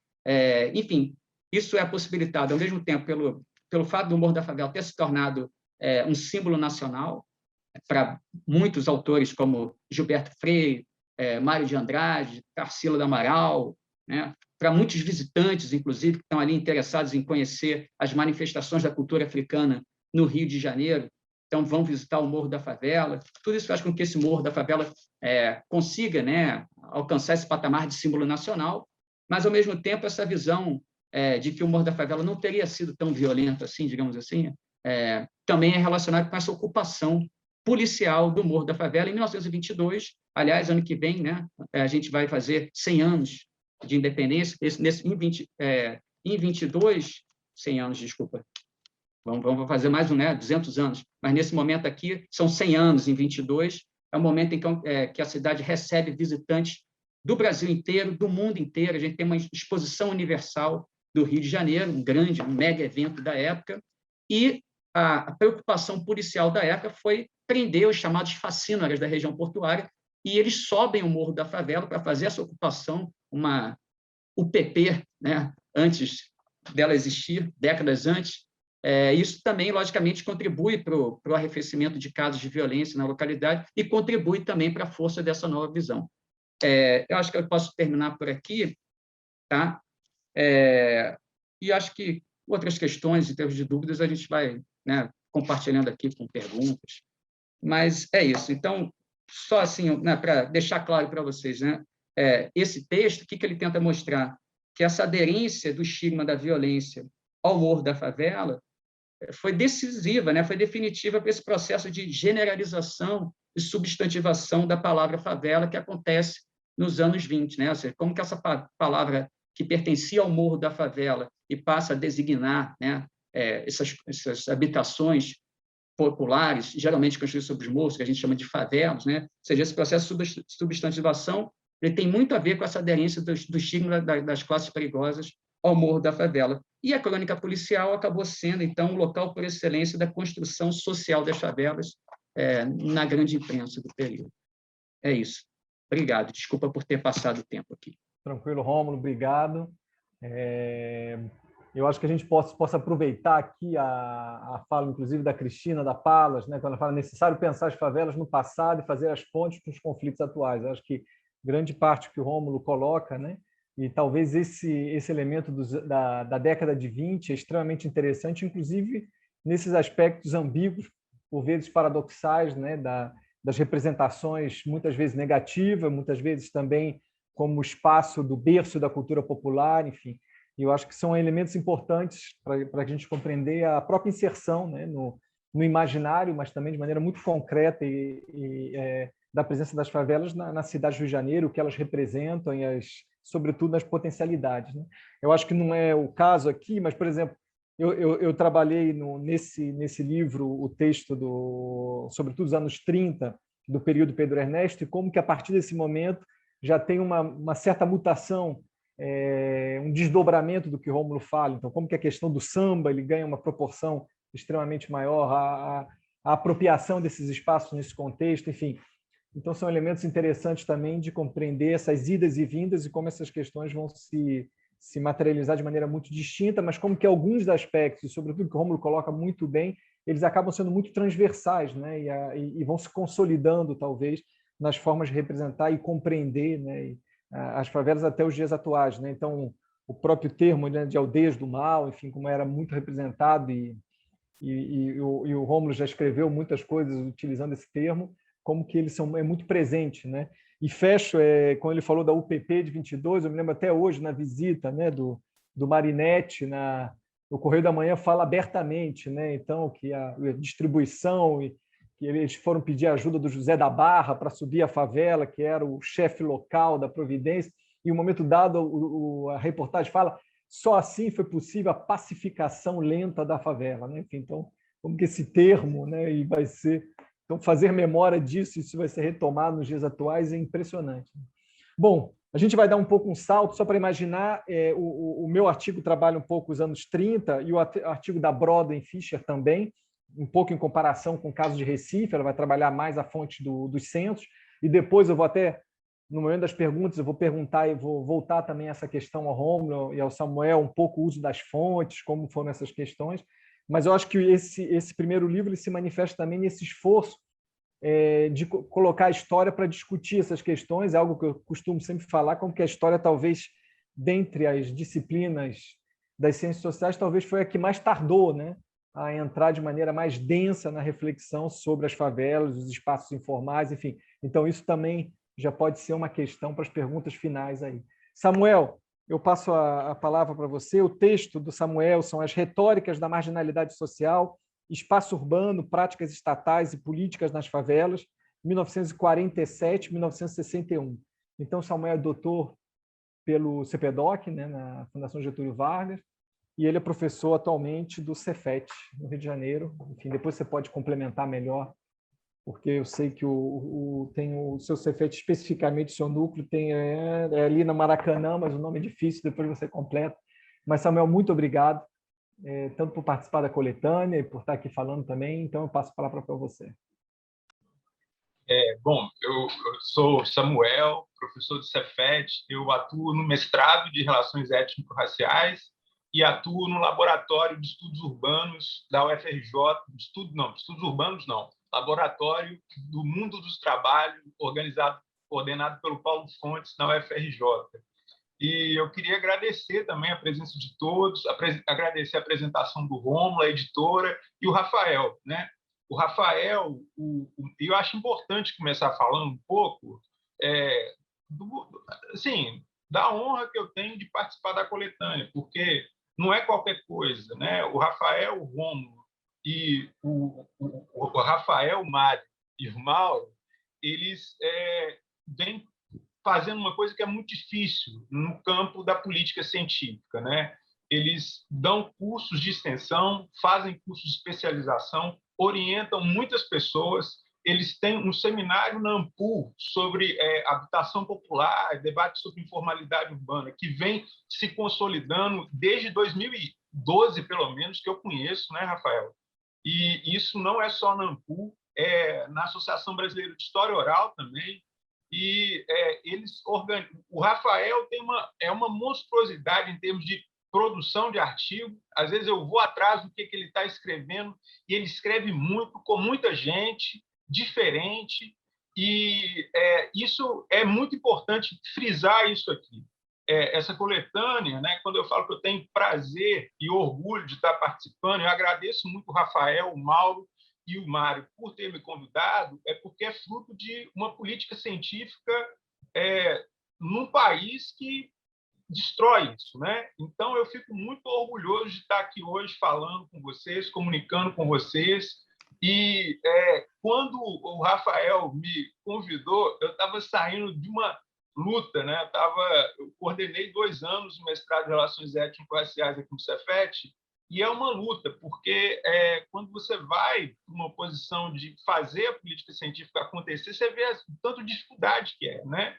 Enfim, isso é possibilitado, ao mesmo tempo, pelo fato do Morro da Favela ter se tornado um símbolo nacional para muitos autores, como Gilberto Freire, Mário de Andrade, Tarsila do Amaral, né? Para muitos visitantes, inclusive, que estão ali interessados em conhecer as manifestações da cultura africana no Rio de Janeiro, então vão visitar o Morro da Favela. Tudo isso faz com que esse Morro da Favela consiga, né, alcançar esse patamar de símbolo nacional, mas, ao mesmo tempo, essa visão de que o Morro da Favela não teria sido tão violento assim, digamos assim, também é relacionado com essa ocupação policial do Morro da Favela em 1922. Aliás, ano que vem, né, a gente vai fazer 100 anos de independência, em 22, 100 anos, desculpa, vamos fazer mais 200 anos, mas nesse momento aqui são 100 anos, em 22, é o momento em que a cidade recebe visitantes do Brasil inteiro, do mundo inteiro. A gente tem uma exposição universal do Rio de Janeiro, um mega evento da época, e a preocupação policial da época foi prender os chamados facínoras da região portuária, e eles sobem o Morro da Favela para fazer essa ocupação, uma UPP, né, antes dela existir, décadas antes. Isso também, logicamente, contribui para o arrefecimento de casos de violência na localidade e contribui também para a força dessa nova visão. Eu acho que eu posso terminar por aqui, tá? E acho que outras questões, em termos de dúvidas, a gente vai, né, compartilhando aqui com perguntas. Mas é isso. Então, só assim, né, para deixar claro para vocês, né, esse texto, o que ele tenta mostrar? Que essa aderência do estigma da violência ao Morro da Favela foi decisiva, né, foi definitiva para esse processo de generalização e substantivação da palavra favela que acontece nos anos 20, né? Ou seja, como que essa palavra que pertencia ao Morro da Favela e passa a designar, né, essas habitações populares, geralmente construídas sobre os morros, que a gente chama de favelas, né? Ou seja, esse processo de substantivação ele tem muito a ver com essa aderência do estigma das classes perigosas ao Morro da Favela. E a crônica policial acabou sendo, então, o local por excelência da construção social das favelas na grande imprensa do período. É isso. Obrigado. Desculpa por ter passado o tempo aqui. Tranquilo, Rômulo. Obrigado. Eu acho que a gente possa aproveitar aqui a fala, inclusive, da Cristina, da Palas, né, quando ela fala necessário pensar as favelas no passado e fazer as pontes para os conflitos atuais. Eu acho que grande parte que o Rômulo coloca, né, e talvez esse elemento da década de 20 é extremamente interessante, inclusive nesses aspectos ambíguos, por vezes paradoxais, né, das representações, muitas vezes negativas, muitas vezes também como espaço do berço da cultura popular, enfim. E eu acho que são elementos importantes para a gente compreender a própria inserção, né, no imaginário, mas também de maneira muito concreta da presença das favelas na cidade do Rio de Janeiro, o que elas representam e, sobretudo, nas potencialidades, né? Eu acho que não é o caso aqui, mas, por exemplo, eu trabalhei nesse livro o texto, sobretudo, dos anos 30, do período Pedro Ernesto, e como que, a partir desse momento, já tem uma certa mutação, um desdobramento do que Rômulo fala. Então, como que a questão do samba ele ganha uma proporção extremamente maior, a apropriação desses espaços nesse contexto, enfim. Então, são elementos interessantes também de compreender essas idas e vindas e como essas questões vão se se materializar de maneira muito distinta, mas como que alguns aspectos, sobretudo que o Rômulo coloca muito bem, eles acabam sendo muito transversais, né? E vão se consolidando, talvez, nas formas de representar e compreender, né? As favelas até os dias atuais, né? Então, o próprio termo, né, de aldeias do mal, enfim, como era muito representado e o Rômulo já escreveu muitas coisas utilizando esse termo, como que eles é muito presente, né? E fecho, quando ele falou da UPP de 22, eu me lembro até hoje, na visita, né, do Marinetti, no Correio da Manhã, fala abertamente, né? Então, que a distribuição, e que eles foram pedir ajuda do José da Barra para subir a favela, que era o chefe local da Providência, e em um momento dado a reportagem fala só assim foi possível a pacificação lenta da favela, né? Enfim, então, como que esse termo, né, e vai ser, então fazer memória disso, isso vai ser retomado nos dias atuais, é impressionante. Bom, a gente vai dar um pouco um salto, só para imaginar, o meu artigo trabalha um pouco os anos 30 e o artigo da Broden Fischer também, um pouco em comparação com o caso de Recife, ela vai trabalhar mais a fonte dos centros, e depois eu vou até, no momento das perguntas, eu vou perguntar e vou voltar também a essa questão ao Rômulo e ao Samuel, um pouco o uso das fontes, como foram essas questões, mas eu acho que esse primeiro livro ele se manifesta também nesse esforço de colocar a história para discutir essas questões, é algo que eu costumo sempre falar, como que a história, talvez, dentre as disciplinas das ciências sociais, talvez foi a que mais tardou, né, a entrar de maneira mais densa na reflexão sobre as favelas, os espaços informais, enfim. Então, isso também já pode ser uma questão para as perguntas finais aí. Samuel, eu passo a palavra para você. O texto do Samuel são as retóricas da marginalidade social, espaço urbano, práticas estatais e políticas nas favelas, 1947-1961. Então, Samuel é doutor pelo CPDOC, né, na Fundação Getúlio Vargas, e ele é professor atualmente do Cefet, no Rio de Janeiro. Enfim, depois você pode complementar melhor, porque eu sei que tem o seu Cefet, especificamente o seu núcleo, é ali no Maracanã, mas o nome é difícil, depois você completa. Mas, Samuel, muito obrigado, tanto por participar da coletânea e por estar aqui falando também. Então, eu passo a palavra para você. Bom, eu sou Samuel, professor do Cefet, eu atuo no mestrado de Relações Étnico-Raciais e atuo no Laboratório de Estudos Urbanos da UFRJ, estudos urbanos não, Laboratório do Mundo dos Trabalhos, coordenado pelo Paulo Fontes, na UFRJ. E eu queria agradecer também a presença de todos, agradecer a apresentação do Rômulo, a editora, e o Rafael, né? O Rafael, eu acho importante começar falando um pouco assim, da honra que eu tenho de participar da coletânea, porque não é qualquer coisa, né? O Rafael, o Rômulo e o Rafael, o Mário e o Mauro, eles vêm fazendo uma coisa que é muito difícil no campo da política científica, né? Eles dão cursos de extensão, fazem cursos de especialização, orientam muitas pessoas. Eles têm um seminário na Ampul sobre habitação popular, debate sobre informalidade urbana, que vem se consolidando desde 2012, pelo menos, que eu conheço, né, Rafael? E isso não é só na Ampul, é na Associação Brasileira de História Oral também. E o Rafael é uma monstruosidade em termos de produção de artigo. Às vezes eu vou atrás do que ele está escrevendo e ele escreve muito, com muita gente, diferente. E isso é muito importante frisar isso aqui. Essa coletânea, né, quando eu falo que eu tenho prazer e orgulho de estar participando, eu agradeço muito o Rafael, o Mauro e o Mário por ter me convidado, porque é fruto de uma política científica num país que destrói isso, né? Então, eu fico muito orgulhoso de estar aqui hoje falando com vocês, comunicando com vocês. E quando o Rafael me convidou, eu estava saindo de uma luta, né? Eu coordenei 2 anos no mestrado de Relações Étnico-Raciais aqui no Cefet, e é uma luta, porque quando você vai para uma posição de fazer a política científica acontecer, você vê o tanto de dificuldade que é, né?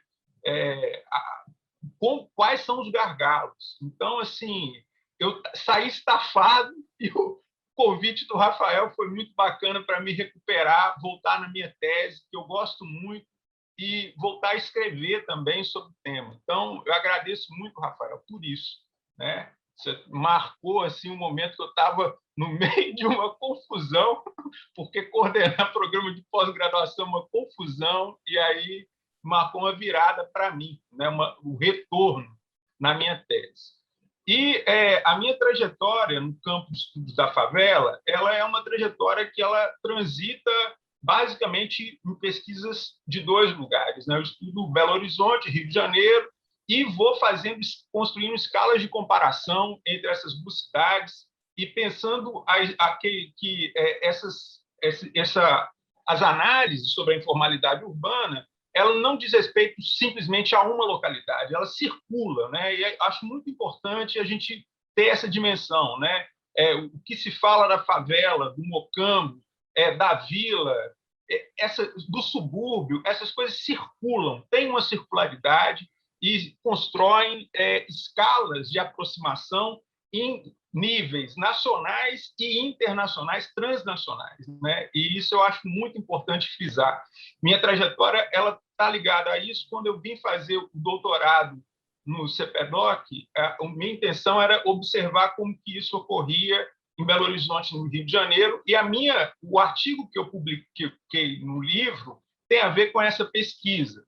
Quais são os gargalos. Então, assim, eu saí estafado e o convite do Rafael foi muito bacana para me recuperar, voltar na minha tese, que eu gosto muito, e voltar a escrever também sobre o tema. Então, eu agradeço muito, Rafael, por isso. né? Você marcou assim um momento que eu estava no meio de uma confusão, porque coordenar programa de pós-graduação é uma confusão, e aí marcou uma virada para mim, né? O retorno na minha tese. E a minha trajetória no campo de estudos da favela, ela é uma trajetória que ela transita basicamente em pesquisas de dois lugares, né? Eu estudo Belo Horizonte, Rio de Janeiro, e vou construindo escalas de comparação entre essas duas cidades e pensando que as análises sobre a informalidade urbana, ela não diz respeito simplesmente a uma localidade, ela circula, né? E acho muito importante a gente ter essa dimensão, né? O que se fala da favela, do mocambo, da vila, do subúrbio, essas coisas circulam, tem uma circularidade e constroem escalas de aproximação em níveis nacionais e internacionais, transnacionais, né? E isso eu acho muito importante frisar. Minha trajetória ela está ligada a isso. Quando eu vim fazer o doutorado no CPDOC, a minha intenção era observar como que isso ocorria em Belo Horizonte, no Rio de Janeiro, e o artigo que eu publiquei no livro tem a ver com essa pesquisa.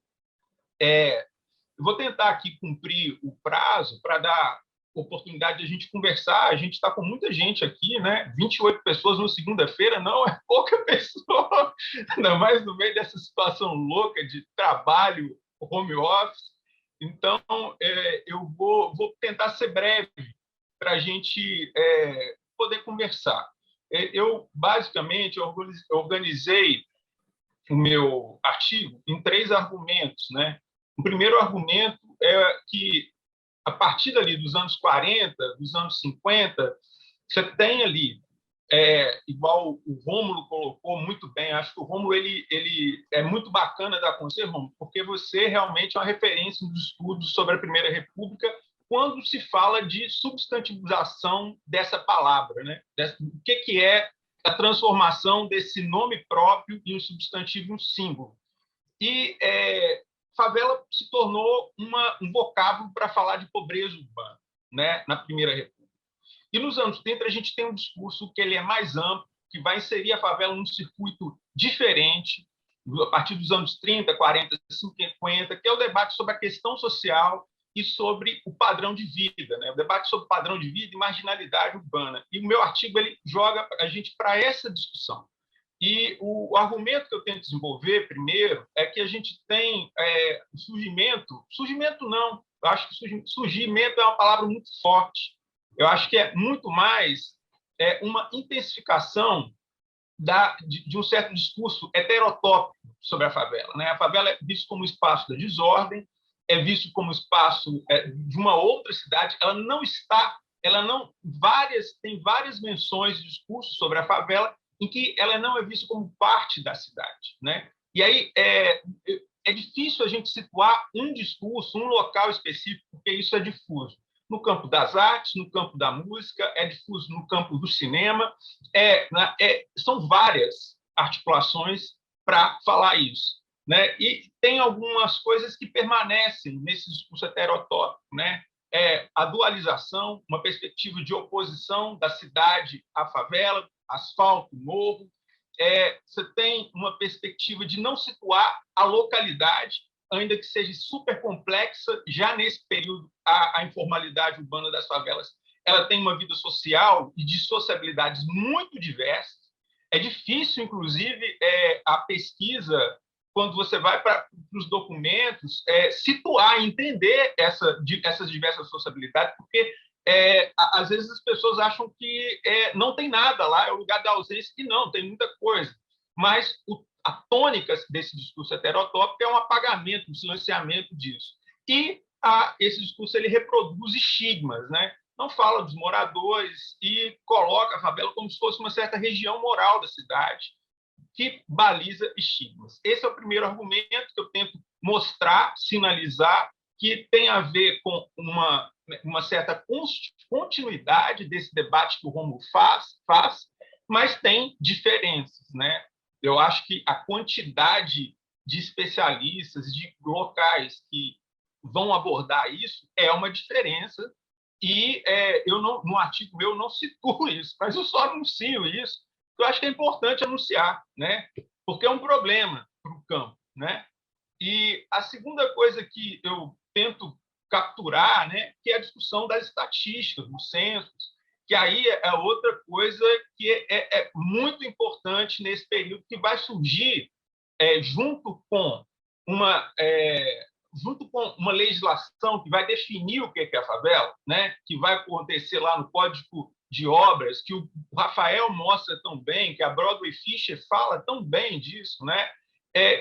Eu vou tentar aqui cumprir o prazo para dar oportunidade de a gente conversar. A gente está com muita gente aqui, né? 28 pessoas na segunda-feira, não é pouca pessoa, ainda mais no meio dessa situação louca de trabalho, home office. Então, eu vou tentar ser breve para a gente poder conversar. Eu, basicamente, organizei o meu artigo em 3 argumentos, né? O primeiro argumento é que, a partir dali dos anos 40, dos anos 50, você tem ali, igual o Rômulo colocou muito bem, acho que o Rômulo ele é muito bacana dar com você, Rômulo, porque você realmente é uma referência nos estudos sobre a Primeira República quando se fala de substantivização dessa palavra, né? O que é a transformação desse nome próprio em um substantivo, um símbolo. E favela se tornou um vocábulo para falar de pobreza urbana, né, na Primeira República. E nos anos 30 a gente tem um discurso que ele é mais amplo, que vai inserir a favela num circuito diferente, a partir dos anos 30, 40, 50, que é o debate sobre a questão social e sobre o padrão de vida, né? O debate sobre o padrão de vida e marginalidade urbana. E o meu artigo ele joga a gente para essa discussão. E o argumento que eu tento desenvolver, primeiro, é que a gente tem o surgimento não, eu acho que surgimento é uma palavra muito forte. Eu acho que é muito mais uma intensificação de um certo discurso heterotópico sobre a favela, né? A favela é vista como espaço da desordem, é visto como espaço de uma outra cidade, tem várias menções de discurso sobre a favela em que ela não é vista como parte da cidade, né? E aí é difícil a gente situar um discurso, um local específico, porque isso é difuso. No campo das artes, no campo da música, é difuso no campo do cinema, são várias articulações para falar isso, né? E tem algumas coisas que permanecem nesse discurso heterotópico, né? A dualização, uma perspectiva de oposição da cidade à favela, asfalto, morro. Você tem uma perspectiva de não situar a localidade, ainda que seja super complexa, já nesse período, a informalidade urbana das favelas, ela tem uma vida social e de sociabilidades muito diversas. É difícil, inclusive, a pesquisa, quando você vai para os documentos, situar, entender essas diversas sociabilidades, porque às vezes as pessoas acham que não tem nada lá, é o lugar da ausência, e não, tem muita coisa. Mas a tônica desse discurso heterotópico é um apagamento, um silenciamento disso. E esse discurso ele reproduz estigmas, né? Não fala dos moradores e coloca a favela como se fosse uma certa região moral da cidade, que baliza estigmas. Esse é o primeiro argumento que eu tento mostrar, sinalizar, que tem a ver com uma certa continuidade desse debate que o Rômulo faz, mas tem diferenças, né? Eu acho que a quantidade de especialistas, de locais que vão abordar isso é uma diferença E eu não, no artigo meu, eu não situo isso, mas eu só anuncio isso, porque eu acho que é importante anunciar, né? Porque é um problema para o campo, né? E a segunda coisa que eu tento capturar, né, que é a discussão das estatísticas, dos censos, que aí é outra coisa que é muito importante nesse período, que vai surgir junto com uma junto com uma legislação que vai definir o que é a favela, né, que vai acontecer lá no Código de Obras, que o Rafael mostra tão bem, que a Broadway Fisher fala tão bem disso, né?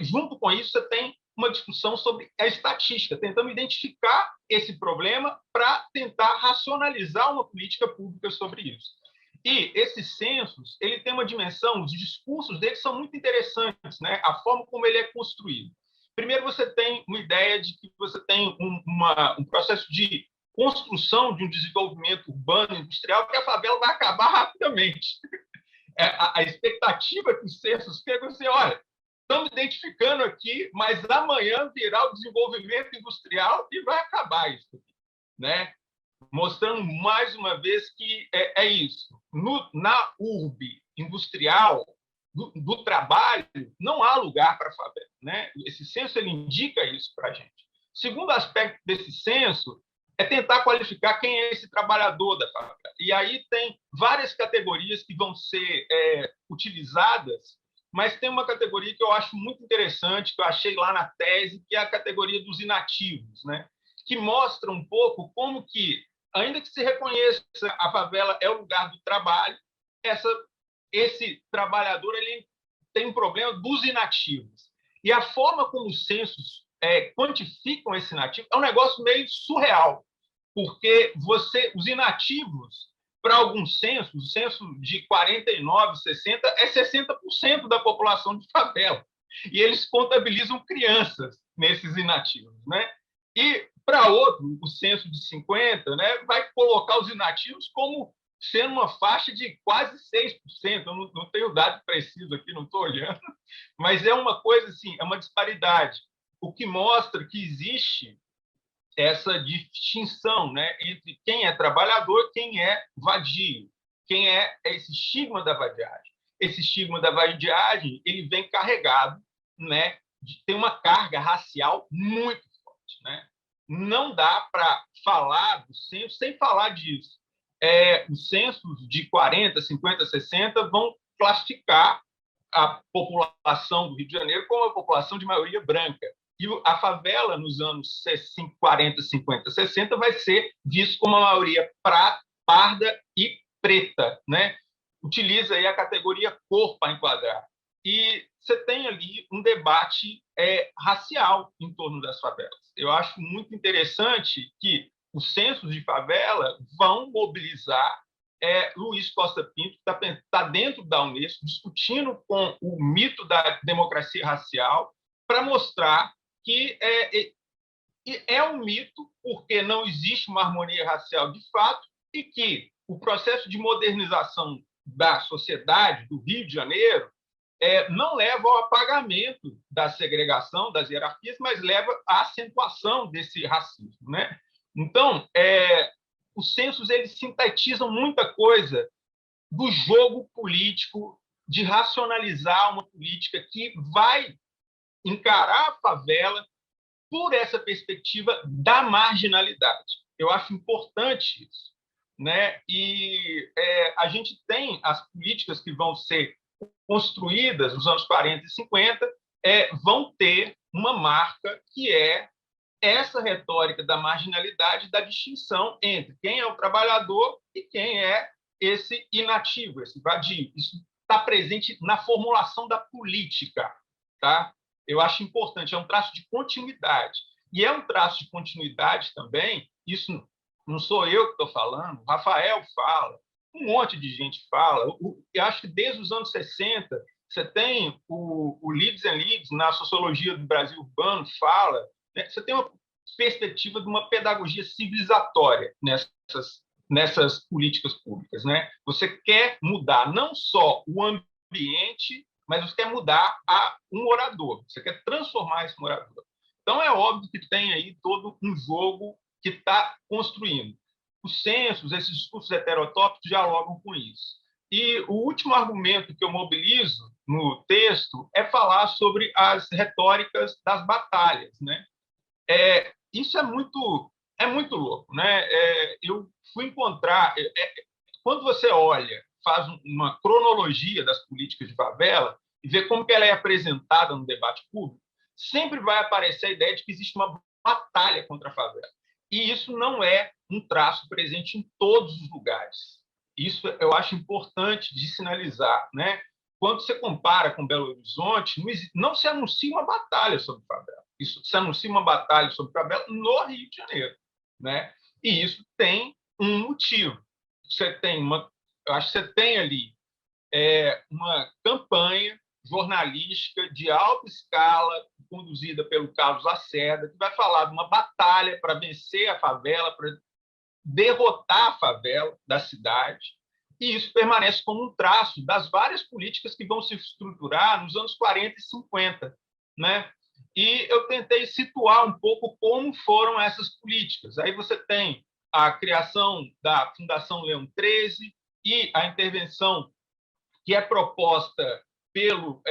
Junto com isso, você tem uma discussão sobre a estatística, tentando identificar esse problema para tentar racionalizar uma política pública sobre isso. E esses censos, ele tem uma dimensão, os discursos deles são muito interessantes, né? A forma como ele é construído. Primeiro, você tem uma ideia de que você tem um processo de construção de um desenvolvimento urbano industrial que a favela vai acabar rapidamente. A expectativa que os censos pegam assim, olha, estamos identificando aqui, mas amanhã virá o desenvolvimento industrial e vai acabar isso, né? Mostrando mais uma vez que é isso. Na urbe industrial, do trabalho, não há lugar para a favela, né? Esse censo ele indica isso para a gente. Segundo aspecto desse censo é tentar qualificar quem é esse trabalhador da favela. E aí tem várias categorias que vão ser utilizadas, mas tem uma categoria que eu acho muito interessante, que eu achei lá na tese, que é a categoria dos inativos, né? Que mostra um pouco como que, ainda que se reconheça a favela é o lugar do trabalho, esse trabalhador ele tem um problema dos inativos. E a forma como os censos quantificam esse inativo é um negócio meio surreal, porque os inativos, para alguns censos, o censo de 49, 60, é 60% da população de favela. E eles contabilizam crianças nesses inativos, né? E, para outro, o censo de 50, né, vai colocar os inativos como sendo uma faixa de quase 6%. Eu não tenho dado preciso aqui, não estou olhando, mas é uma coisa assim, é uma disparidade, o que mostra que existe essa distinção, né, entre quem é trabalhador e quem é vadio, quem é esse estigma da vadiagem. Esse estigma da vadiagem ele vem carregado, né, tem uma carga racial muito forte, né? Não dá para falar do censo sem falar disso. Os censos de 40, 50, 60 vão classificar a população do Rio de Janeiro como a população de maioria branca. E a favela, nos anos 40, 50, 60, vai ser visto como uma maioria parda e preta, né? Utiliza aí a categoria cor para enquadrar. E você tem ali um debate racial em torno das favelas. Eu acho muito interessante que os censos de favela vão mobilizar Luiz Costa Pinto, que está dentro da Unesco, discutindo com o mito da democracia racial, para mostrar que é um mito, porque não existe uma harmonia racial de fato, e que o processo de modernização da sociedade do Rio de Janeiro não leva ao apagamento da segregação, das hierarquias, mas leva à acentuação desse racismo, né? Então, os censos eles sintetizam muita coisa do jogo político, de racionalizar uma política que vai encarar a favela por essa perspectiva da marginalidade. Eu acho importante isso, né? E a gente tem as políticas que vão ser construídas nos anos 40 e 50 vão ter uma marca que é essa retórica da marginalidade, da distinção entre quem é o trabalhador e quem é esse inativo, esse vadio. Isso está presente na formulação da política, tá? Eu acho importante, é um traço de continuidade. E é um traço de continuidade também, isso não sou eu que estou falando, o Rafael fala, um monte de gente fala. Eu acho que desde os anos 60, você tem o Leeds and Leeds, na sociologia do Brasil urbano, fala, né? Você tem uma perspectiva de uma pedagogia civilizatória nessas políticas públicas, né? Você quer mudar não só o ambiente, mas você quer mudar um morador, você quer transformar esse morador. Então, é óbvio que tem aí todo um jogo que está construindo. os censos, esses discursos heterotópicos dialogam com isso. E o último argumento que eu mobilizo no texto é falar sobre as retóricas das batalhas, né? Isso é muito louco, né? Eu fui encontrar quando você olha, faz uma cronologia das políticas de favela e vê como que ela é apresentada no debate público, sempre vai aparecer a ideia de que existe uma batalha contra a favela. E isso não é um traço presente em todos os lugares. Isso eu acho importante de sinalizar, né? Quando você compara com Belo Horizonte, não se anuncia uma batalha sobre favela. Isso se anuncia uma batalha sobre favela no Rio de Janeiro, né? E isso tem um motivo. Eu acho que você tem ali uma campanha jornalística de alta escala, conduzida pelo Carlos Lacerda, que vai falar de uma batalha para vencer a favela, para derrotar a favela da cidade, e isso permanece como um traço das várias políticas que vão se estruturar nos anos 40 e 50, né? E eu tentei situar um pouco como foram essas políticas. Aí você tem a criação da Fundação Leão XIII e a intervenção que é proposta pelo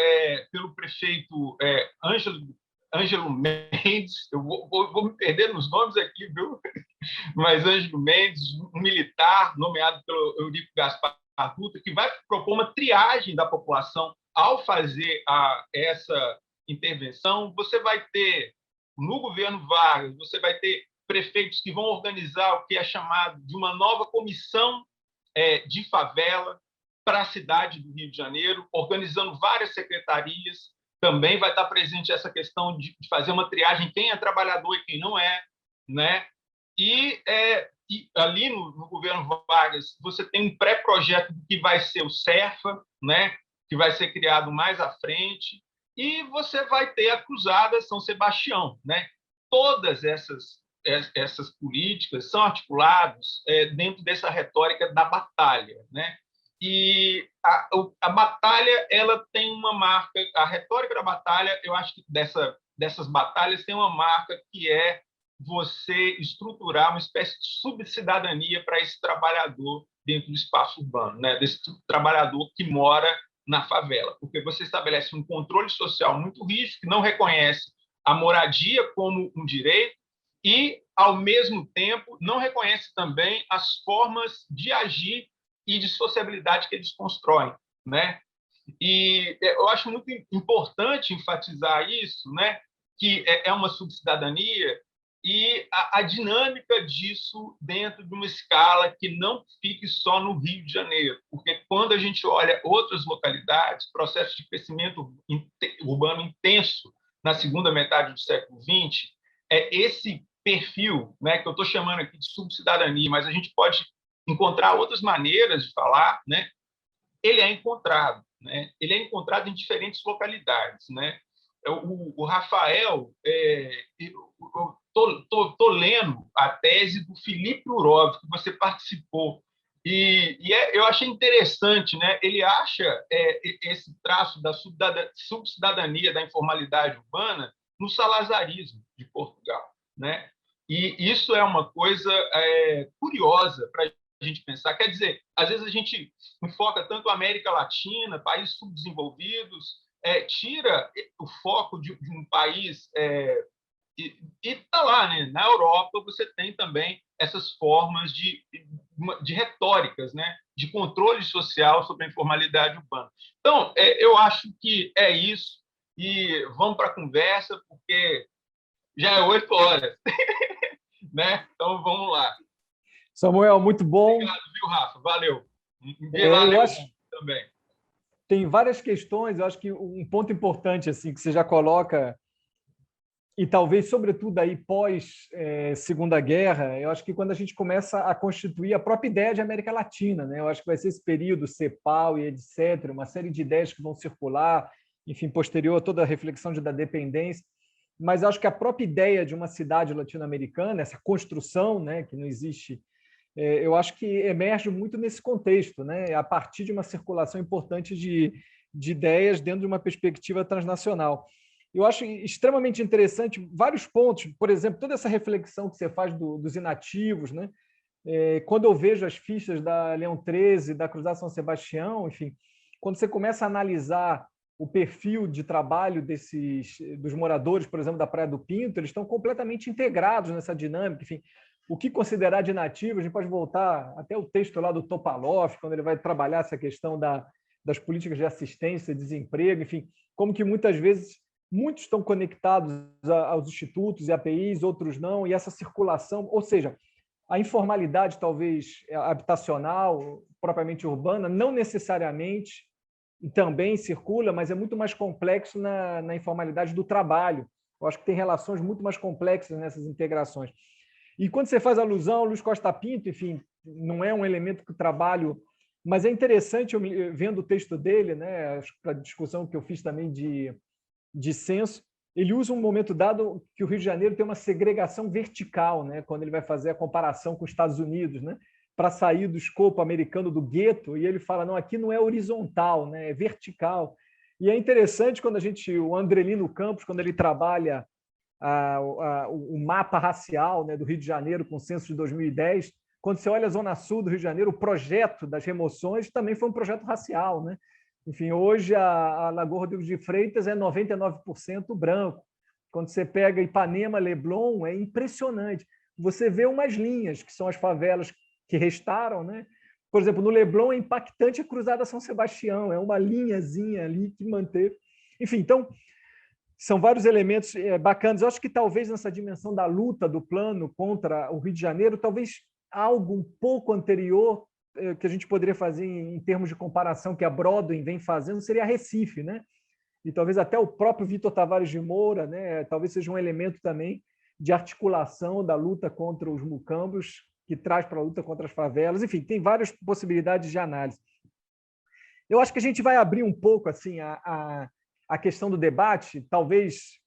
prefeito Ângelo Mendes. Eu vou me perder nos nomes aqui, viu? Mas Ângelo Mendes, um militar nomeado pelo Eurico Gaspar Dutra, que vai propor uma triagem da população ao fazer essa intervenção. Você vai ter, no governo Vargas, você vai ter prefeitos que vão organizar o que é chamado de uma nova comissão de favela para a cidade do Rio de Janeiro, organizando várias secretarias. Também vai estar presente essa questão de fazer uma triagem, quem é trabalhador e quem não é, né? E ali no governo Vargas, você tem um pré-projeto que vai ser o CERFA, né? Que vai ser criado mais à frente, e você vai ter a Cruzada São Sebastião, né? Todas essas políticas são articuladas dentro dessa retórica da batalha, né? E a batalha, ela tem uma marca, a retórica da batalha, eu acho que dessas batalhas tem uma marca que é você estruturar uma espécie de subcidadania para esse trabalhador dentro do espaço urbano, né? Desse trabalhador que mora na favela, porque você estabelece um controle social muito rígido, que não reconhece a moradia como um direito e, ao mesmo tempo, não reconhece também as formas de agir e de sociabilidade que eles constroem, né? E eu acho muito importante enfatizar isso, né? Que é uma subcidadania e a dinâmica disso dentro de uma escala que não fique só no Rio de Janeiro, porque quando a gente olha outras localidades, processos de crescimento urbano intenso na segunda metade do século XX, esse perfil, né, que eu estou chamando aqui de subcidadania, mas a gente pode encontrar outras maneiras de falar, né? Ele é encontrado, né? Ele é encontrado em diferentes localidades, né? O Rafael, eu estou lendo a tese do Felipe Urov, que você participou, e eu achei interessante, né? Ele acha esse traço da subcidadania, da informalidade urbana, no salazarismo de Portugal, né? E isso é uma coisa curiosa para a gente pensar. Quer dizer, às vezes a gente enfoca tanto a América Latina, países subdesenvolvidos, tira o foco de um país e está lá, né? Na Europa você tem também essas formas de retóricas, né? De controle social sobre a informalidade urbana. Então, eu acho que é isso, e vamos para a conversa, porque já é 8 horas. Né? Então, vamos lá. Samuel, muito bom. Obrigado, viu, Rafa? Valeu. Eu acho também. Tem várias questões, eu acho que um ponto importante assim que você já coloca, e talvez, sobretudo, aí pós Segunda Guerra, eu acho que quando a gente começa a constituir a própria ideia de América Latina, né? Eu acho que vai ser esse período CEPAL e etc., uma série de ideias que vão circular, enfim, posterior a toda a reflexão da dependência, mas acho que a própria ideia de uma cidade latino-americana, essa construção, né, que não existe, eu acho que emerge muito nesse contexto, né, a partir de uma circulação importante de ideias dentro de uma perspectiva transnacional. Eu acho extremamente interessante vários pontos, por exemplo, toda essa reflexão que você faz dos inativos, né, quando eu vejo as fichas da Leão 13, da Cruzada São Sebastião, enfim, quando você começa a analisar o perfil de trabalho dos moradores, por exemplo, da Praia do Pinto, eles estão completamente integrados nessa dinâmica. Enfim, o que considerar de nativo, a gente pode voltar até o texto lá do Topalov, quando ele vai trabalhar essa questão das políticas de assistência, desemprego, enfim, como que muitas vezes muitos estão conectados aos institutos e APIs, outros não, e essa circulação, ou seja, a informalidade, talvez habitacional, propriamente urbana, não necessariamente e também circula, mas é muito mais complexo na informalidade do trabalho. Eu acho que tem relações muito mais complexas nessas integrações. E quando você faz alusão ao Luiz Costa Pinto, enfim, não é um elemento que o trabalho... Mas é interessante, eu vendo o texto dele, né, a discussão que eu fiz também de censo, ele usa um momento dado que o Rio de Janeiro tem uma segregação vertical, né, quando ele vai fazer a comparação com os Estados Unidos, né, para sair do escopo americano do gueto, e ele fala, não, aqui não é horizontal, né, é vertical. E é interessante quando o Andrelino Campos, quando ele trabalha o mapa racial, né, do Rio de Janeiro com o censo de 2010, quando você olha a Zona Sul do Rio de Janeiro, o projeto das remoções também foi um projeto racial, né? Enfim, hoje a Lagoa Rodrigues de Freitas é 99% branco. Quando você pega Ipanema, Leblon, é impressionante. Você vê umas linhas, que são as favelas que restaram, né? Por exemplo, no Leblon é impactante a Cruzada São Sebastião, é uma linhazinha ali que manteve. Enfim, então, são vários elementos bacanas. Eu acho que talvez nessa dimensão da luta do plano contra o Rio de Janeiro, talvez algo um pouco anterior que a gente poderia fazer em termos de comparação que a Broadway vem fazendo seria Recife, né? E talvez até o próprio Vitor Tavares de Moura, né? Talvez seja um elemento também de articulação da luta contra os mucambos que traz para a luta contra as favelas. Enfim, tem várias possibilidades de análise. Eu acho que a gente vai abrir um pouco assim a questão do debate. Talvez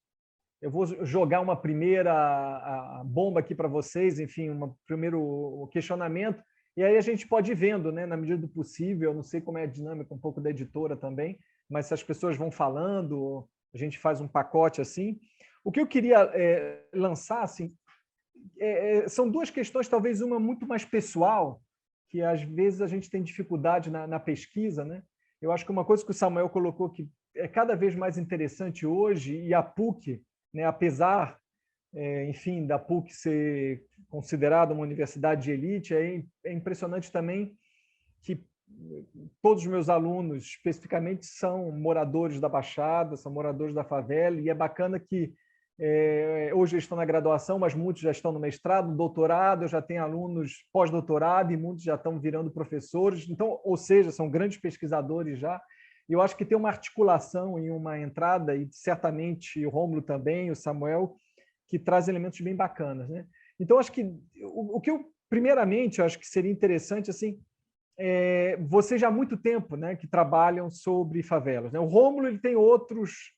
eu vou jogar uma primeira bomba aqui para vocês, enfim, um primeiro questionamento, e aí a gente pode ir vendo, né, na medida do possível. Eu não sei como é a dinâmica um pouco da editora também, mas se as pessoas vão falando, a gente faz um pacote assim. O que eu queria lançar assim, são duas questões, talvez uma muito mais pessoal, que às vezes a gente tem dificuldade na pesquisa, né? Eu acho que uma coisa que o Samuel colocou que é cada vez mais interessante hoje, e a PUC, né, apesar, enfim, da PUC ser considerada uma universidade de elite, é impressionante também que todos os meus alunos, especificamente, são moradores da Baixada, são moradores da favela, e é bacana que hoje eles estão na graduação, mas muitos já estão no mestrado, no doutorado, eu já tenho alunos pós-doutorado e muitos já estão virando professores, então, ou seja, são grandes pesquisadores já. E eu acho que tem uma articulação e uma entrada, e certamente o Rômulo também, o Samuel, que traz elementos bem bacanas, né? Então, acho que o que eu, primeiramente, eu acho que seria interessante, assim, vocês já há muito tempo, né, que trabalham sobre favelas, né? O Rômulo, ele tem outros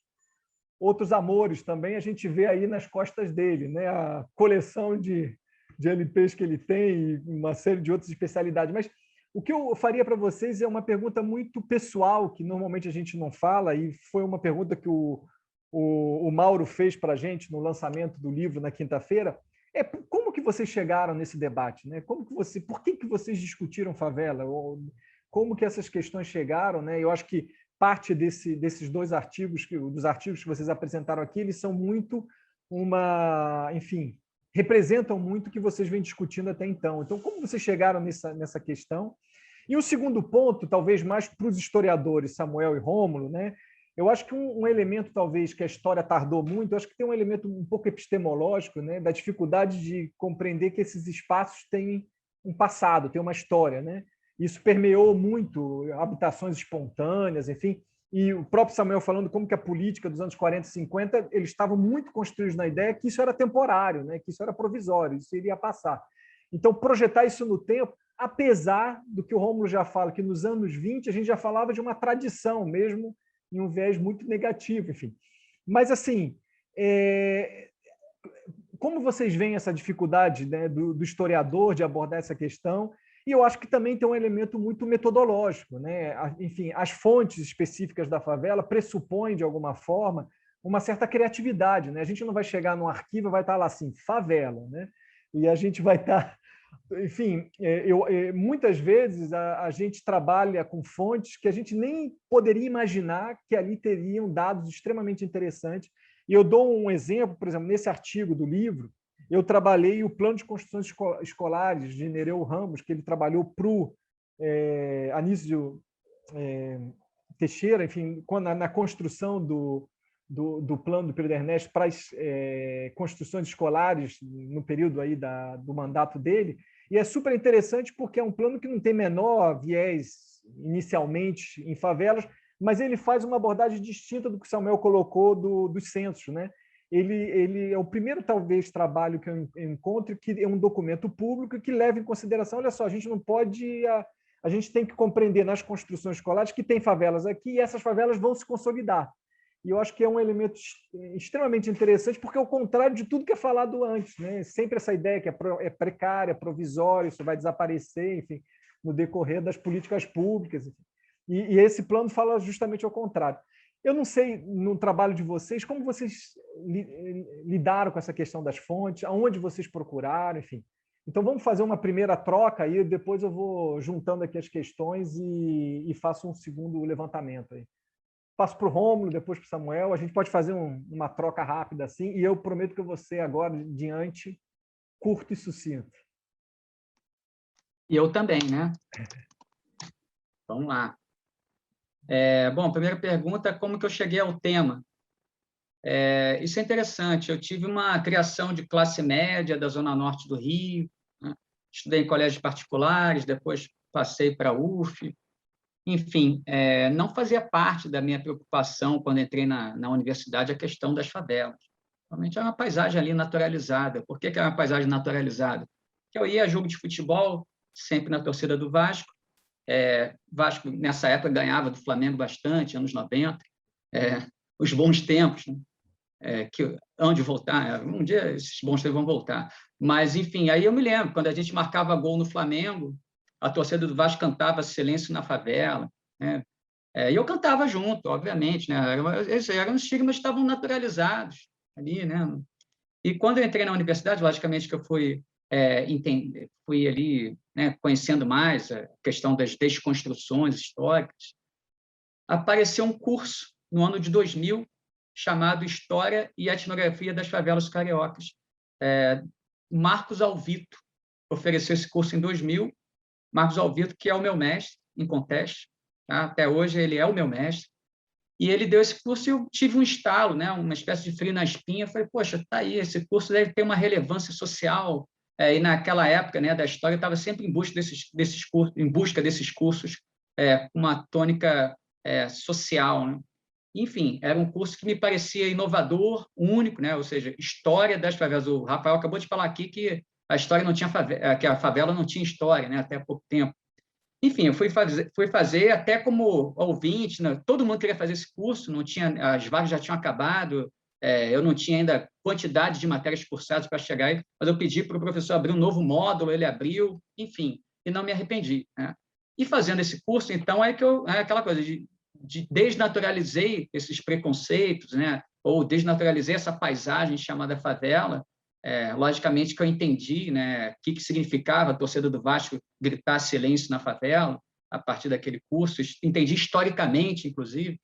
amores também, a gente vê aí nas costas dele, né? A coleção de LPs que ele tem e uma série de outras especialidades. Mas o que eu faria para vocês é uma pergunta muito pessoal, que normalmente a gente não fala, e foi uma pergunta que o Mauro fez para a gente no lançamento do livro na quinta-feira. Como que vocês chegaram nesse debate, né? Por que vocês discutiram favela? Como que essas questões chegaram, né? Eu acho que parte desses dois artigos, dos artigos que vocês apresentaram aqui, eles são muito enfim, representam muito o que vocês vêm discutindo até então. Então, como vocês chegaram nessa questão? E o segundo ponto, talvez mais para os historiadores, Samuel e Rômulo, né? Eu acho que um elemento, talvez, que a história tardou muito, eu acho que tem um elemento um pouco epistemológico, né? Da dificuldade de compreender que esses espaços têm um passado, têm uma história, né? Isso permeou muito habitações espontâneas, enfim, e o próprio Samuel falando como que a política dos anos 40 e 50, eles estavam muito construídos na ideia que isso era temporário, né? Que isso era provisório, isso iria passar. Então, projetar isso no tempo, apesar do que o Rômulo já fala, que nos anos 20 a gente já falava de uma tradição, mesmo em um viés muito negativo, enfim. Mas, assim, como vocês veem essa dificuldade, né, do historiador de abordar essa questão? E eu acho que também tem um elemento muito metodológico, né? Enfim, as fontes específicas da favela pressupõem, de alguma forma, uma certa criatividade, né? A gente não vai chegar num arquivo e vai estar lá assim, favela, né? E a gente vai estar enfim, muitas vezes a gente trabalha com fontes que a gente nem poderia imaginar que ali teriam dados extremamente interessantes. E eu dou um exemplo, por exemplo, nesse artigo do livro, eu trabalhei o plano de construções escolares de Nereu Ramos, que ele trabalhou para o Anísio Teixeira, enfim, na construção do plano do período Ernesto para as construções escolares no período aí do mandato dele. E é super interessante porque é um plano que não tem menor viés inicialmente em favelas, mas ele faz uma abordagem distinta do que Samuel colocou dos censos, né? Ele é o primeiro, talvez, trabalho que eu encontro que é um documento público que leva em consideração, olha só, a gente não pode... A gente tem que compreender nas construções escolares que tem favelas aqui e essas favelas vão se consolidar. E eu acho que é um elemento extremamente interessante, porque é o contrário de tudo que é falado antes, né? Sempre essa ideia que é precária, provisória, isso vai desaparecer, enfim, no decorrer das políticas públicas. E esse plano fala justamente ao contrário. Eu não sei, no trabalho de vocês, como vocês lidaram com essa questão das fontes, aonde vocês procuraram, enfim. Então, vamos fazer uma primeira troca e depois eu vou juntando aqui as questões e faço um segundo levantamento aí. Passo para o Rômulo, depois para o Samuel. A gente pode fazer uma troca rápida assim, e eu prometo que eu vou ser agora, diante, curto e sucinto. E eu também, né? Vamos lá. Bom, primeira pergunta, como que eu cheguei ao tema? Isso é interessante. Eu tive uma criação de classe média da Zona Norte do Rio, né? Estudei em colégios particulares, depois passei para a UF. Enfim, não fazia parte da minha preocupação, quando entrei na universidade, a questão das favelas. Realmente é uma paisagem ali naturalizada. Por que é uma paisagem naturalizada? Porque eu ia a jogo de futebol, sempre na torcida do Vasco. Vasco, nessa época, ganhava do Flamengo bastante, anos 90. Os bons tempos, né? Que hão de voltar. Um dia esses bons tempos vão voltar. Mas, enfim, aí eu me lembro, quando a gente marcava gol no Flamengo, a torcida do Vasco cantava Silêncio na Favela, né? E eu cantava junto, obviamente, né? Eram estigmas que estavam naturalizados ali, né? E quando eu entrei na universidade, logicamente que eu fui ali, né, conhecendo mais a questão das desconstruções históricas, apareceu um curso no ano de 2000 chamado História e Etnografia das Favelas Cariocas. Marcos Alvito ofereceu esse curso em 2000. Marcos Alvito, que é o meu mestre em Conteste, tá? Até hoje ele é o meu mestre, e ele deu esse curso e eu tive um estalo, né? Uma espécie de frio na espinha. Eu falei, poxa, tá aí, esse curso deve ter uma relevância social, e naquela época, né, da história, eu estava sempre em busca desses cursos, uma tônica social, né? Enfim, era um curso que me parecia inovador, único, né? Ou seja, história das favelas. O Rafael acabou de falar aqui que a história não tinha que a favela não tinha história, né? Até há pouco tempo. Enfim, eu fui fazer até como ouvinte, né? Todo mundo queria fazer esse curso, não tinha, as vagas já tinham acabado, eu não tinha ainda quantidade de matérias cursadas para chegar aí, mas eu pedi para o professor abrir um novo módulo, ele abriu, enfim, e não me arrependi, né? E fazendo esse curso, então, aquela coisa de desnaturalizei esses preconceitos, né? Ou desnaturalizei essa paisagem chamada favela. Logicamente que eu entendi, né, o que significava a torcida do Vasco gritar silêncio na favela a partir daquele curso, entendi historicamente, inclusive,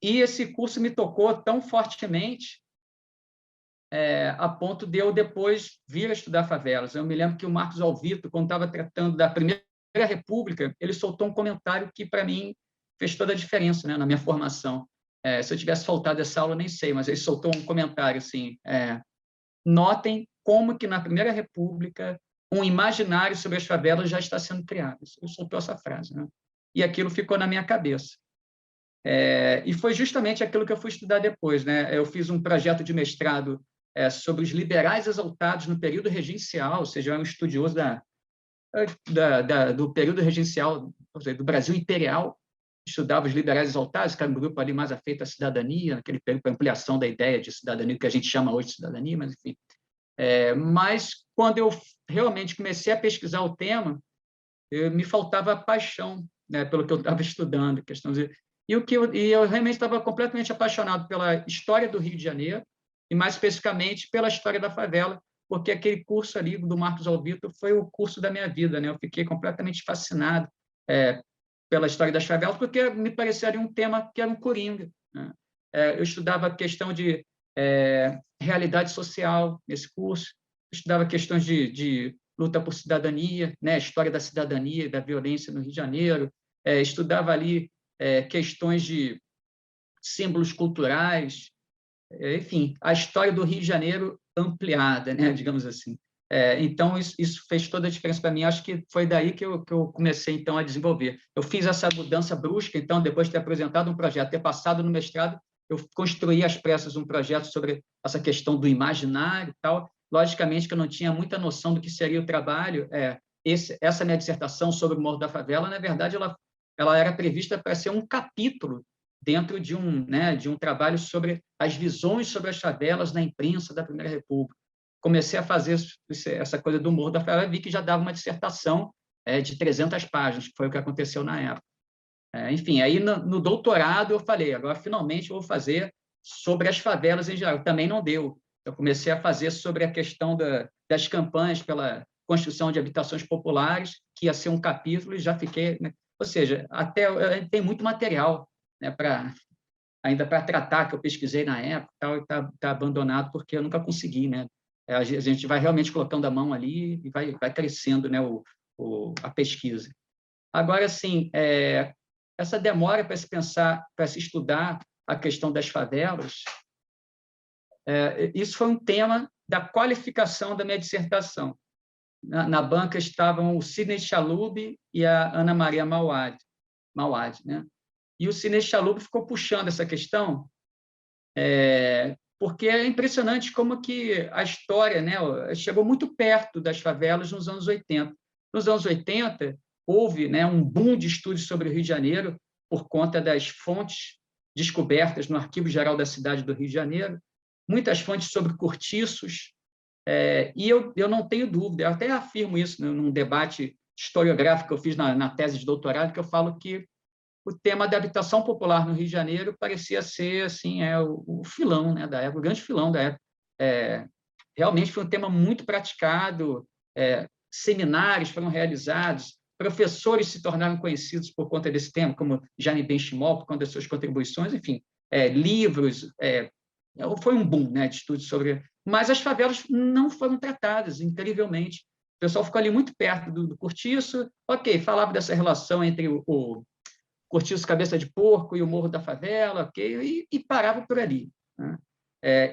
e esse curso me tocou tão fortemente a ponto de eu depois vir a estudar favelas. Eu me lembro que o Marcos Alvito, quando estava tratando da Primeira República, ele soltou um comentário que, para mim, fez toda a diferença, né, na minha formação. Se eu tivesse faltado essa aula, nem sei, mas ele soltou um comentário assim, notem como que na Primeira República um imaginário sobre as favelas já está sendo criado. Ele soltou essa frase, né? E aquilo ficou na minha cabeça. E foi justamente aquilo que eu fui estudar depois, né? Eu fiz um projeto de mestrado sobre os liberais exaltados no período regencial, ou seja, eu era um estudioso do período regencial, ou seja, do Brasil imperial, estudava os liberais exaltados, que era um grupo ali mais afeito à cidadania, naquele período, para ampliação da ideia de cidadania, que a gente chama hoje de cidadania, mas enfim. Mas, quando eu realmente comecei a pesquisar o tema, me faltava paixão, né, pelo que eu estava estudando. E eu realmente estava completamente apaixonado pela história do Rio de Janeiro, e mais especificamente pela história da favela, porque aquele curso ali do Marcos Alvito foi o curso da minha vida, né? Eu fiquei completamente fascinado pela história das favelas, porque me parecia ali um tema que era um coringa, né? Eu estudava a questão de realidade social nesse curso, eu estudava questões de luta por cidadania, né? História da cidadania e da violência no Rio de Janeiro, estudava ali questões de símbolos culturais, enfim, a história do Rio de Janeiro ampliada, né? Digamos assim. Então, isso fez toda a diferença para mim. Acho que foi daí que eu comecei, então, a desenvolver. Eu fiz essa mudança brusca, então, depois de ter apresentado um projeto, ter passado no mestrado, eu construí às pressas um projeto sobre essa questão do imaginário e tal. Logicamente que eu não tinha muita noção do que seria o trabalho. Essa minha dissertação sobre o Morro da Favela, na verdade, ela era prevista para ser um capítulo dentro de um trabalho sobre as visões sobre as favelas na imprensa da Primeira República. Comecei a fazer essa coisa do Morro da Favela, vi que já dava uma dissertação de 300 páginas, que foi o que aconteceu na época. Enfim, aí no doutorado eu falei, agora finalmente eu vou fazer sobre as favelas em geral. Também não deu. Eu comecei a fazer sobre a questão das campanhas pela construção de habitações populares, que ia ser um capítulo, e já fiquei... Né? Ou seja, tem muito material, né, ainda para tratar, que eu pesquisei na época, tal, e está abandonado porque eu nunca consegui, né? A gente vai realmente colocando a mão ali e vai crescendo, né, a pesquisa. Agora, assim, essa demora para se pensar, para se estudar a questão das favelas, isso foi um tema da qualificação da minha dissertação. Na banca estavam o Sidney Chalub e a Ana Maria Mauad, né? E o Sidney Chalub ficou puxando essa questão, porque é impressionante como que a história, né, chegou muito perto das favelas nos anos 80. Nos anos 80, houve, né, um boom de estudos sobre o Rio de Janeiro por conta das fontes descobertas no Arquivo Geral da Cidade do Rio de Janeiro, muitas fontes sobre cortiços, e eu não tenho dúvida, eu até afirmo isso, né, num debate historiográfico que eu fiz na tese de doutorado, que eu falo que o tema da habitação popular no Rio de Janeiro parecia ser assim, o filão, né, da época, o grande filão da época. Realmente foi um tema muito praticado, seminários foram realizados, professores se tornaram conhecidos por conta desse tema, como Jaime Benchimol, por conta das suas contribuições, enfim, livros, foi um boom, né, de estudos sobre... Mas as favelas não foram tratadas, incrivelmente. O pessoal ficou ali muito perto do cortiço, falava dessa relação entre o cortiço Cabeça de Porco e o Morro da Favela, e parava por ali, né?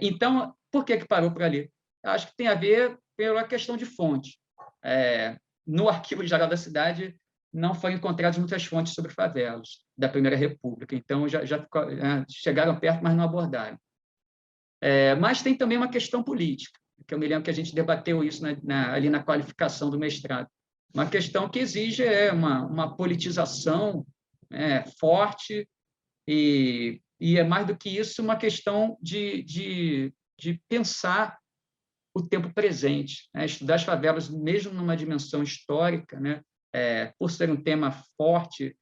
Então, por que parou por ali? Acho que tem a ver pela questão de fonte. No Arquivo Geral da Cidade não foram encontradas muitas fontes sobre favelas da Primeira República, então já chegaram perto, mas não abordaram. Mas tem também uma questão política, que eu me lembro que a gente debateu isso ali na qualificação do mestrado. Uma questão que exige uma politização forte, e é mais do que isso, uma questão de pensar o tempo presente, né? Estudar as favelas, mesmo numa dimensão histórica, né? Por ser um tema forte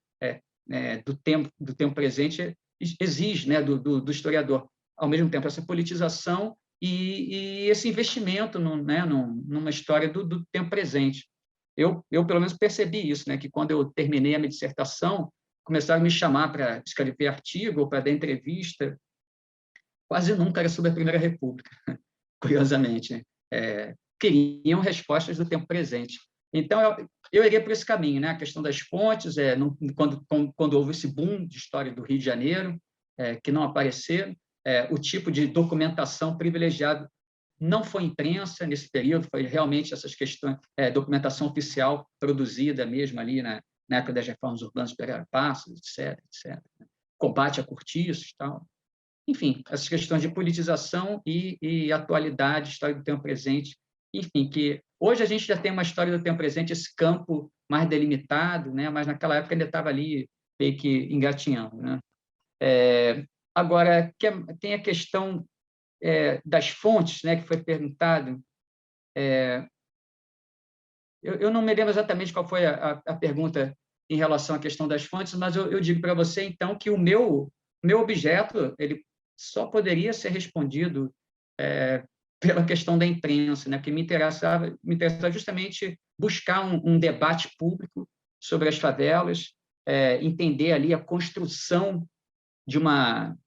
do tempo presente, exige, né, do historiador, ao mesmo tempo, essa politização e esse investimento numa história do tempo presente. Eu, pelo menos, percebi isso, né, que quando eu terminei a minha dissertação, começaram a me chamar para escrever artigo ou para dar entrevista. Quase nunca era sobre a Primeira República, curiosamente, né? Queriam respostas do tempo presente. Então, eu iria por esse caminho, né? A questão das fontes, quando houve esse boom de história do Rio de Janeiro, que não apareceram, o tipo de documentação privilegiada não foi imprensa nesse período, foi realmente essas questões, documentação oficial produzida mesmo ali na época das reformas urbanas do Pereira Passos, etc. Combate a cortiços e tal. Enfim, essas questões de politização e atualidade, história do tempo presente, enfim, que hoje a gente já tem uma história do tempo presente, esse campo mais delimitado, né? Mas naquela época ainda estava ali meio que engatinhando, né? Agora, tem a questão das fontes, né, que foi perguntado. Eu não me lembro exatamente qual foi a pergunta em relação à questão das fontes, mas eu digo para você, então, que o meu objeto ele só poderia ser respondido pela questão da imprensa, né? Que me interessava justamente buscar um debate público sobre as favelas, entender ali a construção de uma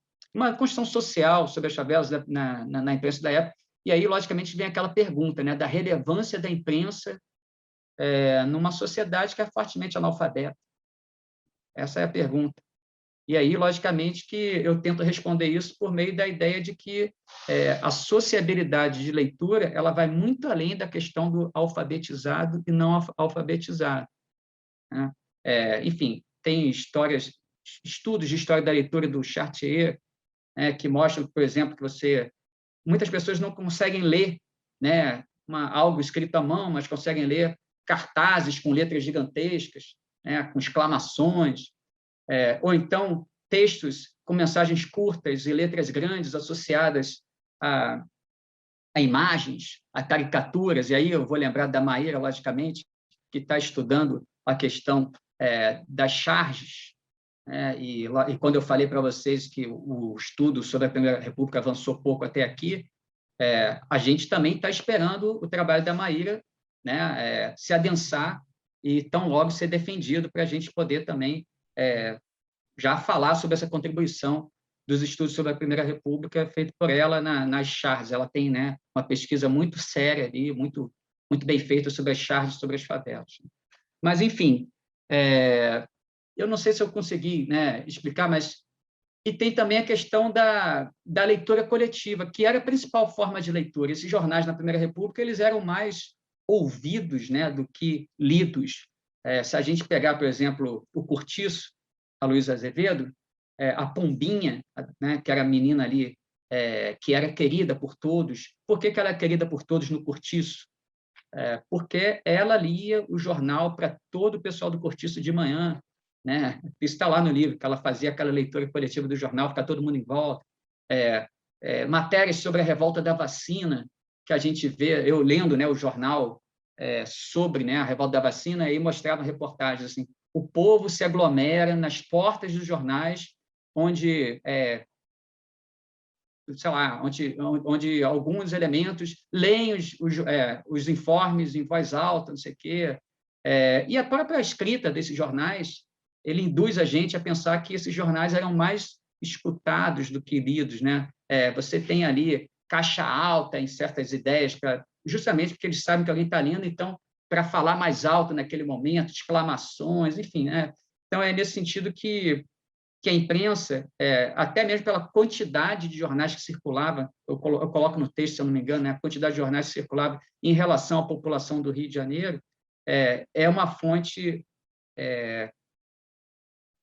construção social sobre as favelas na imprensa da época. E aí, logicamente, vem aquela pergunta, né, da relevância da imprensa numa sociedade que é fortemente analfabeta. Essa é a pergunta. E aí, logicamente, que eu tento responder isso por meio da ideia de que a sociabilidade de leitura ela vai muito além da questão do alfabetizado e não alfabetizado, né? Enfim, tem estudos de história da leitura do Chartier, que mostram, por exemplo, que muitas pessoas não conseguem ler, né, algo escrito à mão, mas conseguem ler cartazes com letras gigantescas, né, com exclamações, ou então textos com mensagens curtas e letras grandes associadas a imagens, a caricaturas. E aí eu vou lembrar da Maíra, logicamente, que está estudando a questão das charges, e quando eu falei para vocês que o estudo sobre a Primeira República avançou pouco até aqui, a gente também está esperando o trabalho da Maíra, né, se adensar e tão logo ser defendido para a gente poder também já falar sobre essa contribuição dos estudos sobre a Primeira República feito por ela nas charges. Ela tem, né, uma pesquisa muito séria ali, muito bem feita sobre as charges, sobre as favelas. Mas, enfim, eu não sei se eu consegui, né, explicar, mas e tem também a questão da leitura coletiva, que era a principal forma de leitura. Esses jornais na Primeira República eles eram mais ouvidos, né, do que lidos. Se a gente pegar, por exemplo, o Cortiço, a Luísa Azevedo, a Pombinha, né, que era a menina ali, que era querida por todos. Por que ela é querida por todos no Cortiço? Porque ela lia o jornal para todo o pessoal do Cortiço de manhã, né? Isso está lá no livro, que ela fazia aquela leitura coletiva do jornal, ficar todo mundo em volta. Matérias sobre a revolta da vacina, que a gente vê, eu lendo, né, o jornal sobre, né, a revolta da vacina, e mostrava reportagens assim, o povo se aglomera nas portas dos jornais, onde sei lá, onde alguns elementos leem os informes em voz alta, não sei o quê. E a própria escrita desses jornais, ele induz a gente a pensar que esses jornais eram mais escutados do que lidos, né? Você tem ali caixa alta em certas ideias, justamente porque eles sabem que alguém está lendo, então, para falar mais alto naquele momento, exclamações, enfim, né? Então, é nesse sentido que a imprensa, até mesmo pela quantidade de jornais que circulavam, eu coloco no texto, se eu não me engano, né, a quantidade de jornais que circulavam em relação à população do Rio de Janeiro, é uma fonte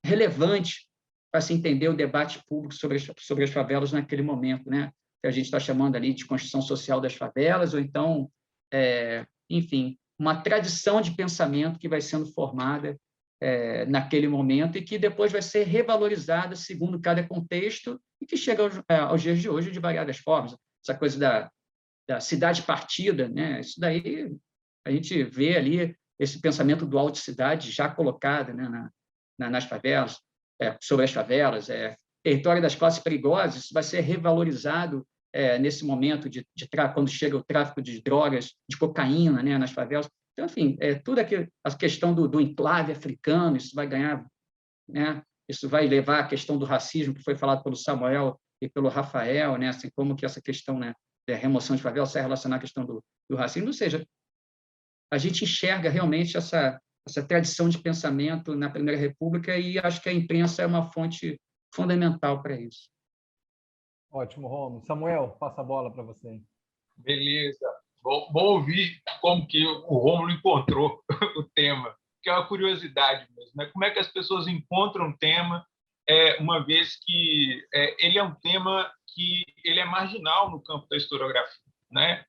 relevante para se entender o debate público sobre as favelas naquele momento, né, que a gente está chamando ali de construção social das favelas, ou então, enfim, uma tradição de pensamento que vai sendo formada naquele momento e que depois vai ser revalorizada segundo cada contexto e que chega aos dias de hoje de variadas formas. Essa coisa da cidade partida, né? Isso daí a gente vê ali esse pensamento do auto-cidade já colocado, né, nas favelas, sobre as favelas, território das classes perigosas, isso vai ser revalorizado nesse momento quando chega o tráfico de drogas, de cocaína, né, nas favelas. Então, enfim, tudo aquilo, a questão do enclave africano, isso vai ganhar, né? Isso vai levar à questão do racismo, que foi falado pelo Samuel e pelo Rafael, né? Assim como que essa questão, né, da remoção de favela se relacionar à questão do racismo. Ou seja, a gente enxerga realmente essa tradição de pensamento na Primeira República e acho que a imprensa é uma fonte fundamental para isso. Ótimo, Romulo. Samuel, passa a bola para você. Beleza. Vou ouvir como que o Rômulo encontrou o tema, que é uma curiosidade mesmo, né? Como é que as pessoas encontram um tema, uma vez que ele é um tema que ele é marginal no campo da historiografia, né?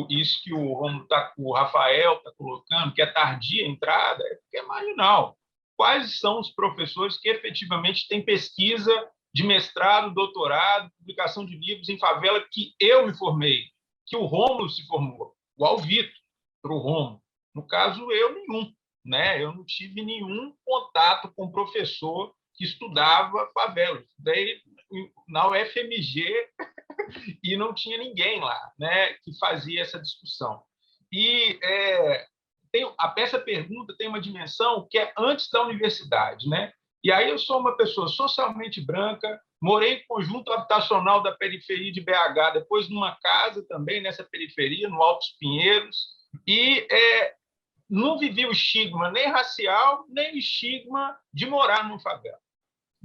Isso que o Rafael está colocando, que é tardia a entrada, é porque é marginal. Quais são os professores que efetivamente têm pesquisa de mestrado, doutorado, publicação de livros em favela que eu me formei, que o Rômulo se formou, igual o Vitor, para o Rômulo. No caso, eu nenhum, né? Eu não tive nenhum contato com professor que estudava favela. Daí, na UFMG, e não tinha ninguém lá, né, que fazia essa discussão. E essa pergunta tem uma dimensão que é antes da universidade, né? E aí eu sou uma pessoa socialmente branca, morei em conjunto habitacional da periferia de BH, depois numa casa também nessa periferia, no Altos Pinheiros, e não vivi o estigma nem racial, nem o estigma de morar numa favela.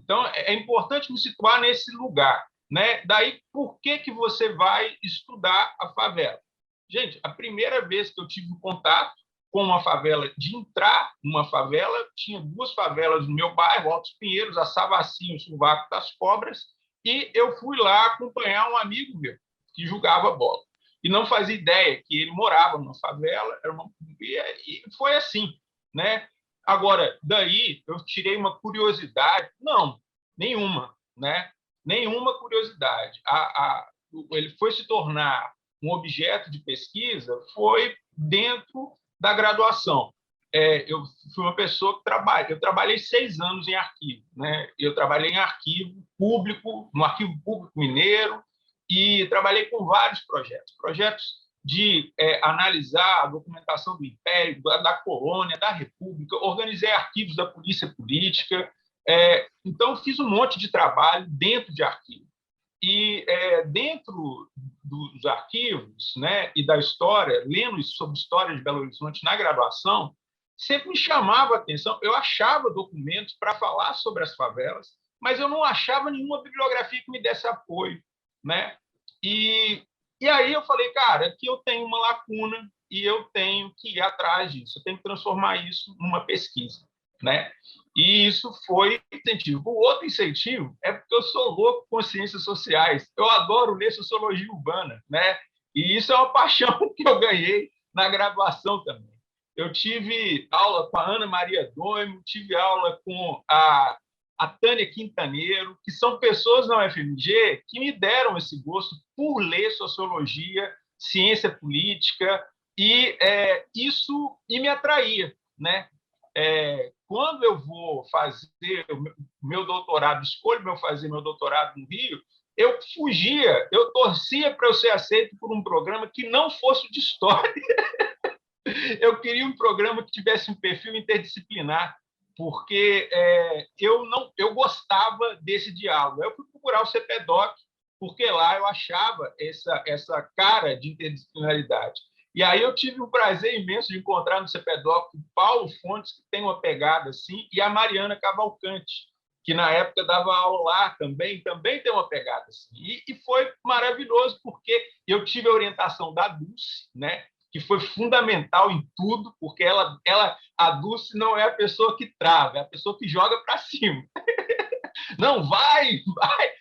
Então, é importante me situar nesse lugar, né? Daí, por que você vai estudar a favela? Gente, a primeira vez que eu tive contato com uma favela, de entrar numa favela, tinha 2 favelas no meu bairro, Altos Pinheiros, a Savacinho, o Sovaco das Cobras, e eu fui lá acompanhar um amigo meu que jogava bola. E não fazia ideia que ele morava numa favela, e foi assim, né? Agora, daí eu tirei uma curiosidade, não, nenhuma, né? Nenhuma curiosidade. Ele foi se tornar um objeto de pesquisa foi dentro da graduação. Eu fui uma pessoa que eu trabalhei 6 anos em arquivo, né? Eu trabalhei em arquivo público, no Arquivo Público Mineiro, e trabalhei com vários projetos de analisar a documentação do Império, da colônia, da República, organizei arquivos da Polícia Política, então fiz um monte de trabalho dentro de arquivo. E dentro dos arquivos, né, e da história, lendo sobre história de Belo Horizonte na graduação, sempre me chamava a atenção. Eu achava documentos para falar sobre as favelas, mas eu não achava nenhuma bibliografia que me desse apoio, né? E aí eu falei, cara, aqui eu tenho uma lacuna e eu tenho que ir atrás disso, eu tenho que transformar isso numa pesquisa, né? E isso foi incentivo. O outro incentivo é porque eu sou louco com ciências sociais. Eu adoro ler sociologia urbana, né? E isso é uma paixão que eu ganhei na graduação também. Eu tive aula com a Ana Maria Doimo, tive aula com a Tânia Quintaneiro, que são pessoas na UFMG que me deram esse gosto por ler sociologia, ciência política, e isso me atraía, né? Quando eu vou fazer o meu doutorado, escolho fazer meu doutorado no Rio, eu fugia, eu torcia para eu ser aceito por um programa que não fosse de história. Eu queria um programa que tivesse um perfil interdisciplinar, porque eu gostava desse diálogo. Eu fui procurar o CPDOC, porque lá eu achava essa cara de interdisciplinaridade. E aí eu tive o prazer imenso de encontrar no CPDOC o Paulo Fontes, que tem uma pegada assim, e a Mariana Cavalcante, que na época dava aula lá também tem uma pegada assim. E foi maravilhoso, porque eu tive a orientação da Dulce, né, que foi fundamental em tudo, porque a Dulce não é a pessoa que trava, é a pessoa que joga para cima. Não, vai!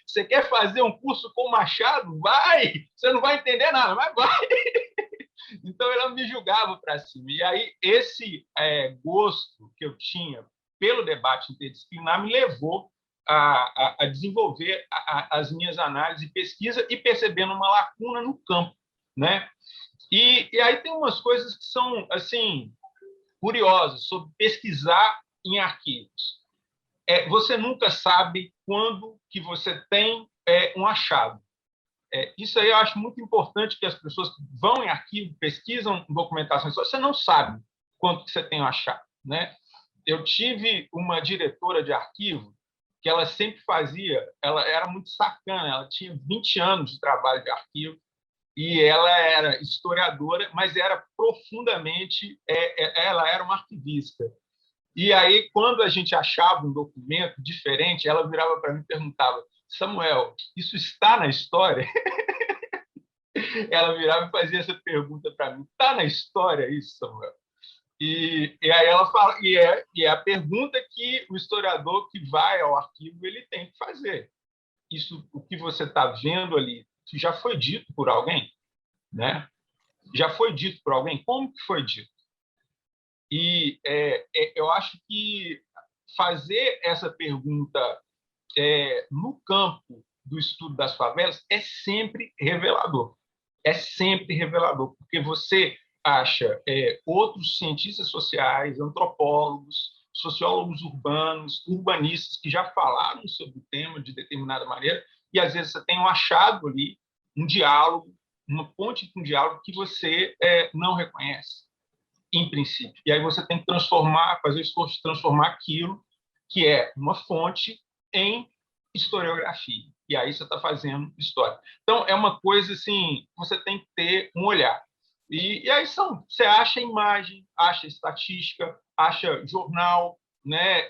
Você quer fazer um curso com o Machado? Vai! Você não vai entender nada, mas vai! Então, ela me julgava para cima. E aí, esse gosto que eu tinha pelo debate interdisciplinar me levou a desenvolver as minhas análises e pesquisa e percebendo uma lacuna no campo, né? E aí tem umas coisas que são assim curiosas sobre pesquisar em arquivos. Você nunca sabe quando que você tem um achado. Isso aí eu acho muito importante, que as pessoas que vão em arquivo, pesquisam documentação, você não sabe quando que você tem um achado, né? Eu tive uma diretora de arquivo que ela sempre ela era muito sacana, ela tinha 20 anos de trabalho de arquivo, e ela era historiadora, mas era profundamente, ela era uma arquivista. E aí, quando a gente achava um documento diferente, ela virava para mim e perguntava: Samuel, isso está na história? Ela virava e fazia essa pergunta para mim: está na história isso, Samuel? E aí ela fala, e é a pergunta que o historiador que vai ao arquivo ele tem que fazer. Isso, o que você está vendo ali, isso já foi dito por alguém, né? Já foi dito por alguém? Como que foi dito? E eu acho que fazer essa pergunta no campo do estudo das favelas é sempre revelador. É sempre revelador, porque você acha outros cientistas sociais, antropólogos, sociólogos urbanos, urbanistas que já falaram sobre o tema de determinada maneira, e às vezes você tem um achado ali, um diálogo, uma ponte para um diálogo que você não reconhece, em princípio. E aí você tem que fazer esforço de transformar aquilo que é uma fonte em historiografia. E aí você está fazendo história. Então, é uma coisa assim, você tem que ter um olhar. E aí você acha imagem, acha estatística, acha jornal, né?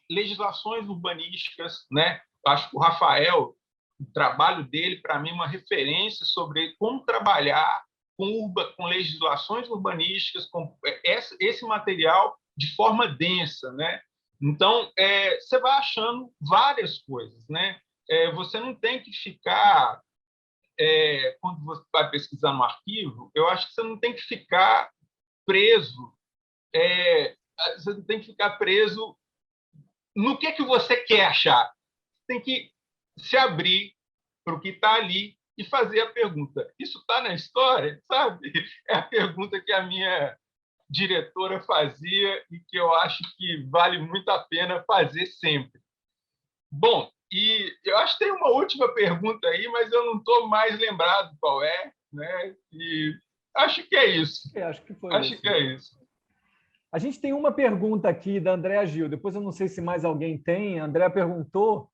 Legislações urbanísticas, né? Acho que o Rafael, o trabalho dele, para mim, é uma referência sobre como trabalhar com legislações urbanísticas, com esse material de forma densa, né? Então, você vai achando várias coisas, né? Você não tem que ficar, quando você vai pesquisar no arquivo, eu acho que você não tem que ficar preso, você não tem que ficar preso no que você quer achar. Você tem que se abrir para o que está ali e fazer a pergunta. Isso está na história? Sabe? É a pergunta que a minha diretora fazia e que eu acho que vale muito a pena fazer sempre. Bom, e eu acho que tem uma última pergunta aí, mas eu não estou mais lembrado qual é, né? E acho que é isso. Acho que foi acho isso. que é isso. A gente tem uma pergunta aqui da Andréa Gil, depois eu não sei se mais alguém tem. A Andréa perguntou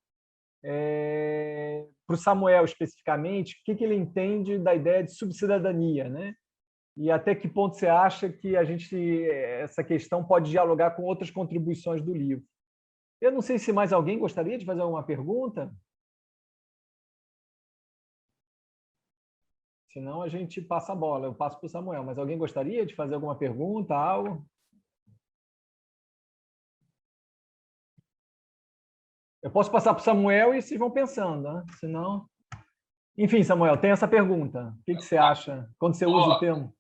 para o Samuel especificamente o que ele entende da ideia de subcidadania, né? E até que ponto você acha que essa questão pode dialogar com outras contribuições do livro. Eu não sei se mais alguém gostaria de fazer alguma pergunta. Senão a gente passa a bola. Eu passo para o Samuel. Mas alguém gostaria de fazer alguma pergunta, algo? Eu posso passar para o Samuel e vocês vão pensando, né? Senão... Enfim, Samuel, tem essa pergunta. O que você acha quando você usa o termo?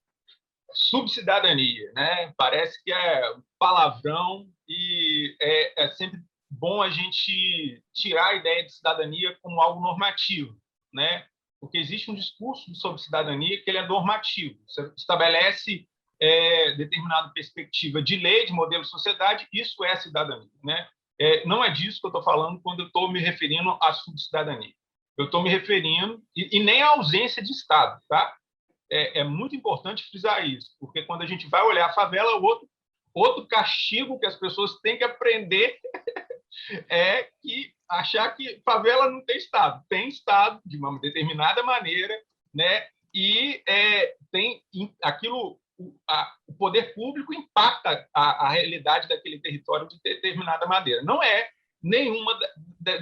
Subcidadania, né? Parece que é um palavrão e é sempre bom a gente tirar a ideia de cidadania como algo normativo, né? Porque existe um discurso sobre cidadania que ele é normativo. Você estabelece determinada perspectiva de lei, de modelo de sociedade, isso é cidadania, né? Não é disso que eu estou falando quando eu estou me referindo à subcidadania. Eu estou me referindo, e nem à ausência de Estado, tá? É muito importante frisar isso, porque quando a gente vai olhar a favela, outro castigo que as pessoas têm que aprender é que achar que favela não tem Estado. Tem Estado de uma determinada maneira, né? E tem aquilo, o poder público impacta a realidade daquele território de determinada maneira. Não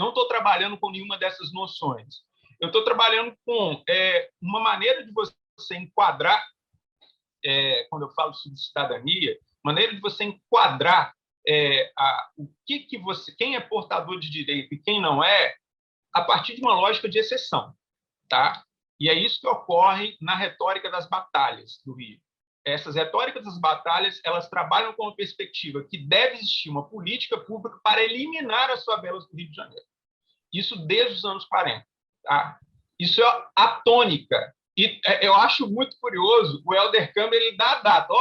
estou trabalhando com nenhuma dessas noções. Eu estou trabalhando com uma maneira de você enquadrar, quando eu falo sobre cidadania, maneira de você enquadrar quem é portador de direito e quem não é, a partir de uma lógica de exceção, tá? E é isso que ocorre na retórica das batalhas do Rio. Essas retóricas das batalhas, elas trabalham com a perspectiva que deve existir uma política pública para eliminar as favelas do Rio de Janeiro. Isso desde os anos 40. Tá? Isso é a tônica. E eu acho muito curioso, o Helder Câmara ele dá a data.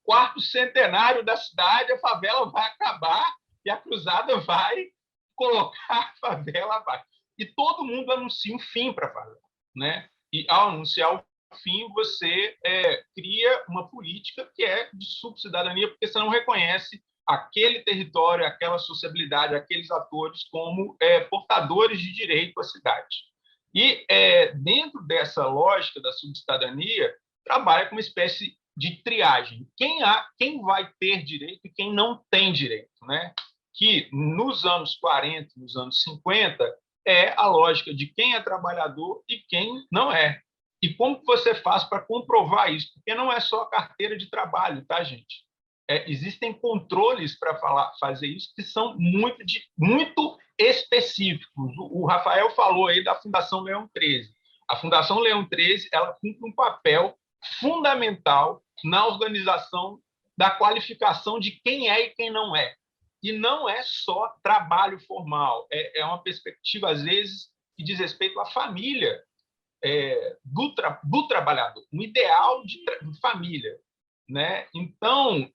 Quarto centenário da cidade, a favela vai acabar e a cruzada vai colocar a favela abaixo. E todo mundo anuncia um fim para a favela, né? E ao anunciar o fim, você cria uma política que é de subcidadania, porque você não reconhece aquele território, aquela sociabilidade, aqueles atores como portadores de direito à cidade. E, dentro dessa lógica da subcidadania, trabalha com uma espécie de triagem. Quem vai ter direito e quem não tem direito, né? Que nos anos 40, nos anos 50, é a lógica de quem é trabalhador e quem não é. E como você faz para comprovar isso? Porque não é só a carteira de trabalho, tá, gente? Existem controles para fazer isso que são muito específicos. O Rafael falou aí da Fundação Leão 13. A Fundação Leão 13 ela cumpre um papel fundamental na organização da qualificação de quem é e quem não é. E não é só trabalho formal, é uma perspectiva, às vezes, que diz respeito à família do trabalhador, um ideal de família. Né? Então,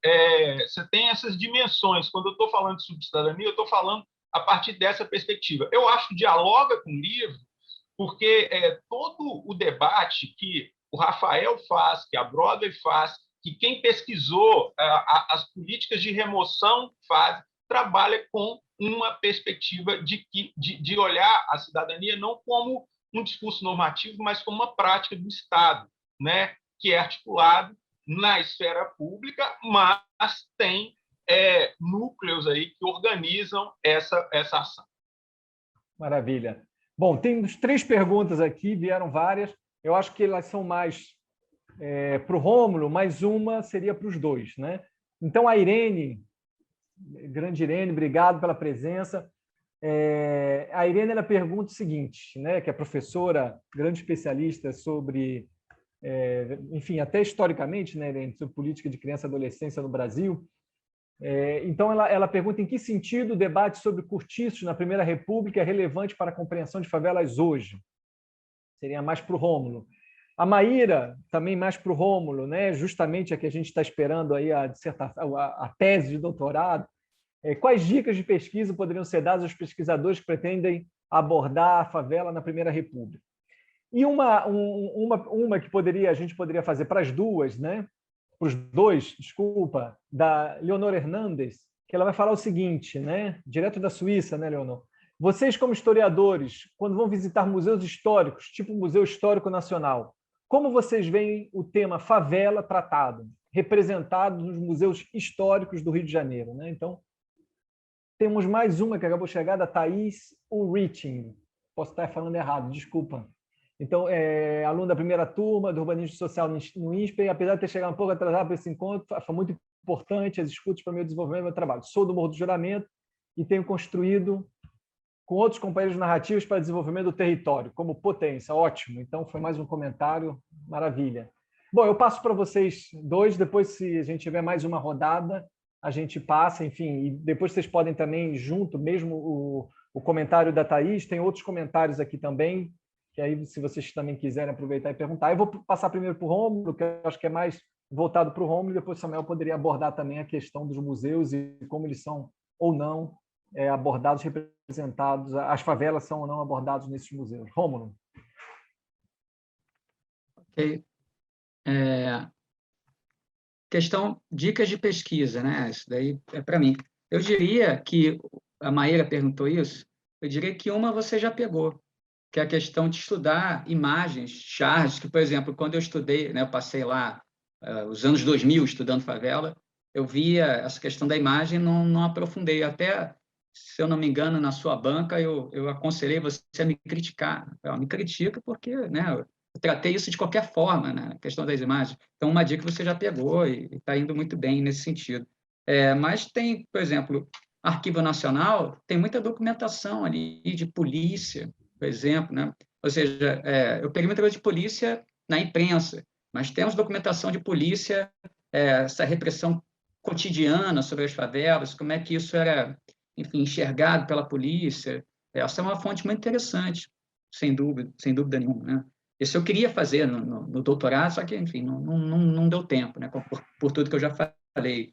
você tem essas dimensões. Quando eu estou falando de subcidadania, eu estou falando a partir dessa perspectiva. Eu acho que dialoga com o livro porque todo o debate que o Rafael faz, que a Broadway faz, que quem pesquisou as políticas de remoção faz, trabalha com uma perspectiva de olhar a cidadania não como um discurso normativo, mas como uma prática do Estado, né, que é articulado na esfera pública, mas tem núcleos aí que organizam essa ação. Maravilha. Bom, tem 3 perguntas aqui, vieram várias. Eu acho que elas são mais para o Rômulo, mais uma seria para os dois, né? Então, a Irene, grande Irene, obrigado pela presença. A Irene, ela pergunta o seguinte, né, que é professora, grande especialista sobre, enfim, até historicamente, né, Irene, sobre política de criança e adolescência no Brasil. Então, ela pergunta em que sentido o debate sobre cortiços na Primeira República é relevante para a compreensão de favelas hoje. Seria mais para o Rômulo. A Maíra, também mais para o Rômulo, né? Justamente a que a gente está esperando aí a dissertação, a tese de doutorado. Quais dicas de pesquisa poderiam ser dadas aos pesquisadores que pretendem abordar a favela na Primeira República? E uma que a gente poderia fazer para as duas, né? Para os dois, desculpa, da Leonor Hernandes, que ela vai falar o seguinte, né? Direto da Suíça, né, Leonor? Vocês, como historiadores, quando vão visitar museus históricos, tipo o Museu Histórico Nacional, como vocês veem o tema favela tratado, representado nos museus históricos do Rio de Janeiro, né? Então, temos mais uma que acabou de chegar, da Thaís Ulriching. Posso estar falando errado, desculpa. Então, aluno da primeira turma do Urbanismo Social no INSPE, e apesar de ter chegado um pouco atrasado para esse encontro, foi muito importante as escutas para o meu desenvolvimento do meu trabalho. Sou do Morro do Juramento e tenho construído com outros companheiros narrativos para desenvolvimento do território, como potência. Ótimo. Então, foi mais um comentário. Maravilha. Bom, eu passo para vocês dois, depois, se a gente tiver mais uma rodada, a gente passa, enfim, e depois vocês podem também, junto, mesmo o comentário da Thaís, tem outros comentários aqui também, que aí, se vocês também quiserem aproveitar e perguntar. Eu vou passar primeiro para o Rômulo, que eu acho que é mais voltado para o Rômulo, e depois o Samuel poderia abordar também a questão dos museus e como eles são ou não abordados, representados, as favelas são ou não abordados nesses museus. Rômulo. Ok. Questão, dicas de pesquisa, né? Isso daí é para mim. Eu diria que, a Maíra perguntou isso, eu diria que uma você já pegou, que é a questão de estudar imagens, charges, que, por exemplo, quando eu estudei, né, eu passei lá os anos 2000 estudando favela, eu via essa questão da imagem, não aprofundei. Até, se eu não me engano, na sua banca, eu aconselhei você a me criticar. Me critica porque, né, eu tratei isso de qualquer forma, né, a questão das imagens. Então, uma dica que você já pegou e está indo muito bem nesse sentido. Mas tem, por exemplo, Arquivo Nacional, tem muita documentação ali de polícia, por exemplo, né? Ou seja, eu peguei muita coisa de polícia na imprensa, mas temos documentação de polícia, essa repressão cotidiana sobre as favelas, como é que isso era, enfim, enxergado pela polícia. Essa é uma fonte muito interessante, sem dúvida nenhuma, né? Isso eu queria fazer no doutorado, só que, enfim, não deu tempo, né? Por tudo que eu já falei.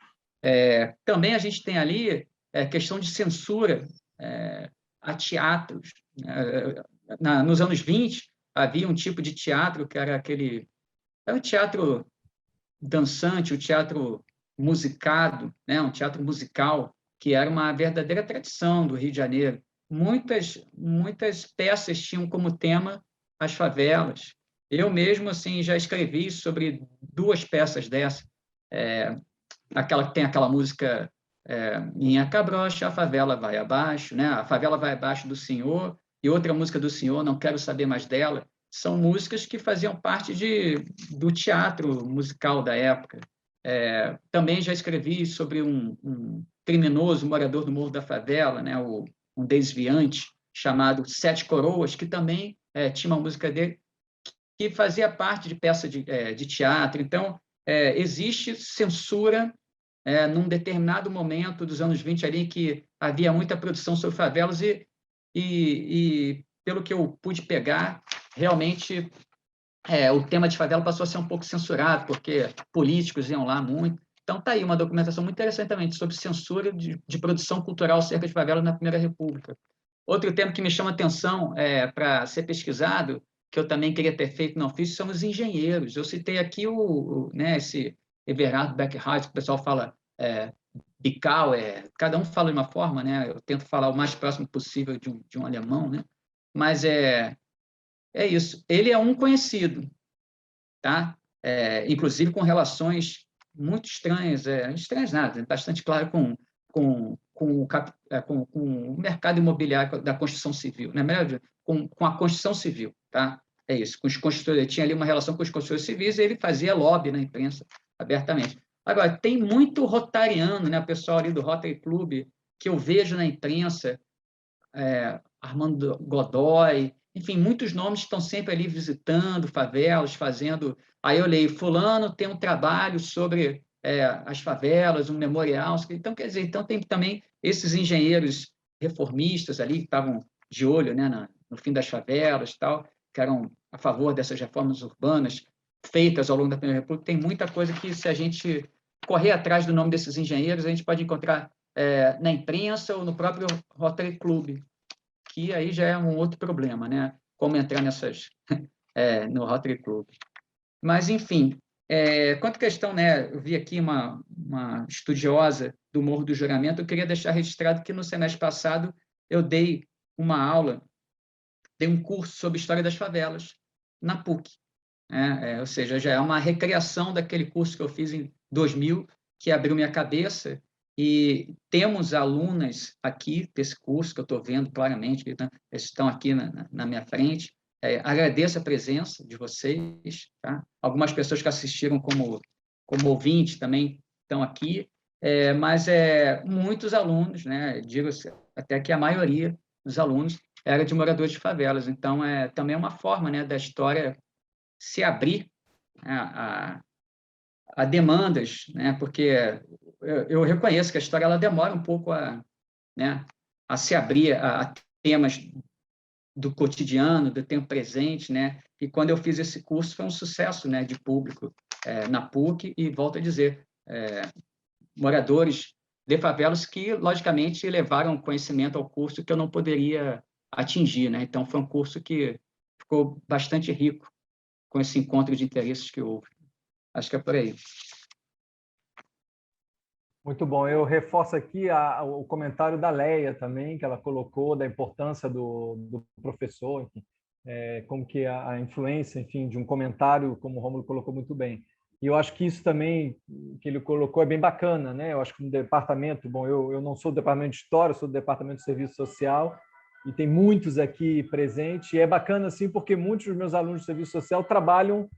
Também a gente tem ali questão de censura a teatros. Nos anos 20, havia um tipo de teatro que era o teatro dançante, o teatro musicado, né? Um teatro musical, que era uma verdadeira tradição do Rio de Janeiro. Muitas peças tinham como tema as favelas. Eu mesmo, assim, já escrevi sobre 2 peças dessas. Aquela que tem aquela música Minha Cabrocha, a favela vai abaixo, né? A favela vai abaixo do Senhor, e outra música do Senhor, Não Quero Saber Mais Dela. São músicas que faziam parte do teatro musical da época. Também já escrevi sobre um criminoso morador do Morro da Favela, né? Um desviante chamado Sete Coroas, que também tinha uma música dele que fazia parte de peça de teatro. Então, existe censura num determinado momento dos anos 20 ali, que havia muita produção sobre favelas e pelo que eu pude pegar, realmente o tema de favela passou a ser um pouco censurado, porque políticos iam lá muito. Então, está aí uma documentação muito interessante também sobre censura de produção cultural cerca de favelas na Primeira República. Outro tema que me chama atenção para ser pesquisado, que eu também queria ter feito, não fiz, são os engenheiros. Eu citei aqui né, esse Everhard Beckerhard, que o pessoal fala Bicau, cada um fala de uma forma, né? Eu tento falar o mais próximo possível de um alemão, né? Mas é isso. Ele é um conhecido, tá? Inclusive com relações muito estranhas, estranhas nada, bastante claro com o mercado imobiliário da construção civil, na verdade, com a construção civil, tá? É isso. Com os construtores, ele tinha ali uma relação com os construtores civis e ele fazia lobby na imprensa abertamente. Agora, tem muito rotariano, né? O pessoal ali do Rotary Club, que eu vejo na imprensa, Armando Godoy, enfim, muitos nomes estão sempre ali visitando favelas, fazendo. Aí eu leio, fulano tem um trabalho sobre as favelas, um memorial. Então, quer dizer, tem também esses engenheiros reformistas ali que estavam de olho, né, no fim das favelas e tal, que eram a favor dessas reformas urbanas feitas ao longo da Primeira República. Tem muita coisa que, se a gente correr atrás do nome desses engenheiros, a gente pode encontrar na imprensa ou no próprio Rotary Club, que aí já é um outro problema, né? Como entrar no Rotary Club. Mas, enfim, quanto à questão, né? Eu vi aqui uma estudiosa do Morro do Juramento, eu queria deixar registrado que no semestre passado eu dei uma aula, dei um curso sobre História das Favelas na PUC. Ou seja, já é uma recriação daquele curso que eu fiz em 2000, que abriu minha cabeça, e temos alunas aqui desse curso, que eu estou vendo claramente, que estão aqui na minha frente. Agradeço a presença de vocês. Tá? Algumas pessoas que assistiram como ouvintes também estão aqui, mas muitos alunos, né? Digo até que a maioria dos alunos era de moradores de favelas. Então, também é uma forma, né, da história se abrir a demandas, né? Porque eu reconheço que a história ela demora um pouco a se abrir a temas do cotidiano, do tempo presente, né? E quando eu fiz esse curso foi um sucesso, né, de público na PUC, e volto a dizer, moradores de favelas que, logicamente, levaram conhecimento ao curso que eu não poderia atingir, né? Então, foi um curso que ficou bastante rico com esse encontro de interesses que houve. Acho que é por aí. Muito bom. Eu reforço aqui o comentário da Leia também, que ela colocou da importância do professor, enfim, como que a influência, enfim, de um comentário, como o Rômulo colocou muito bem. E eu acho que isso também, que ele colocou, é bem bacana, né? Eu acho que no departamento, bom, eu não sou do departamento de História, sou do departamento de Serviço Social, e tem muitos aqui presentes, e é bacana, assim, porque muitos dos meus alunos de Serviço Social trabalham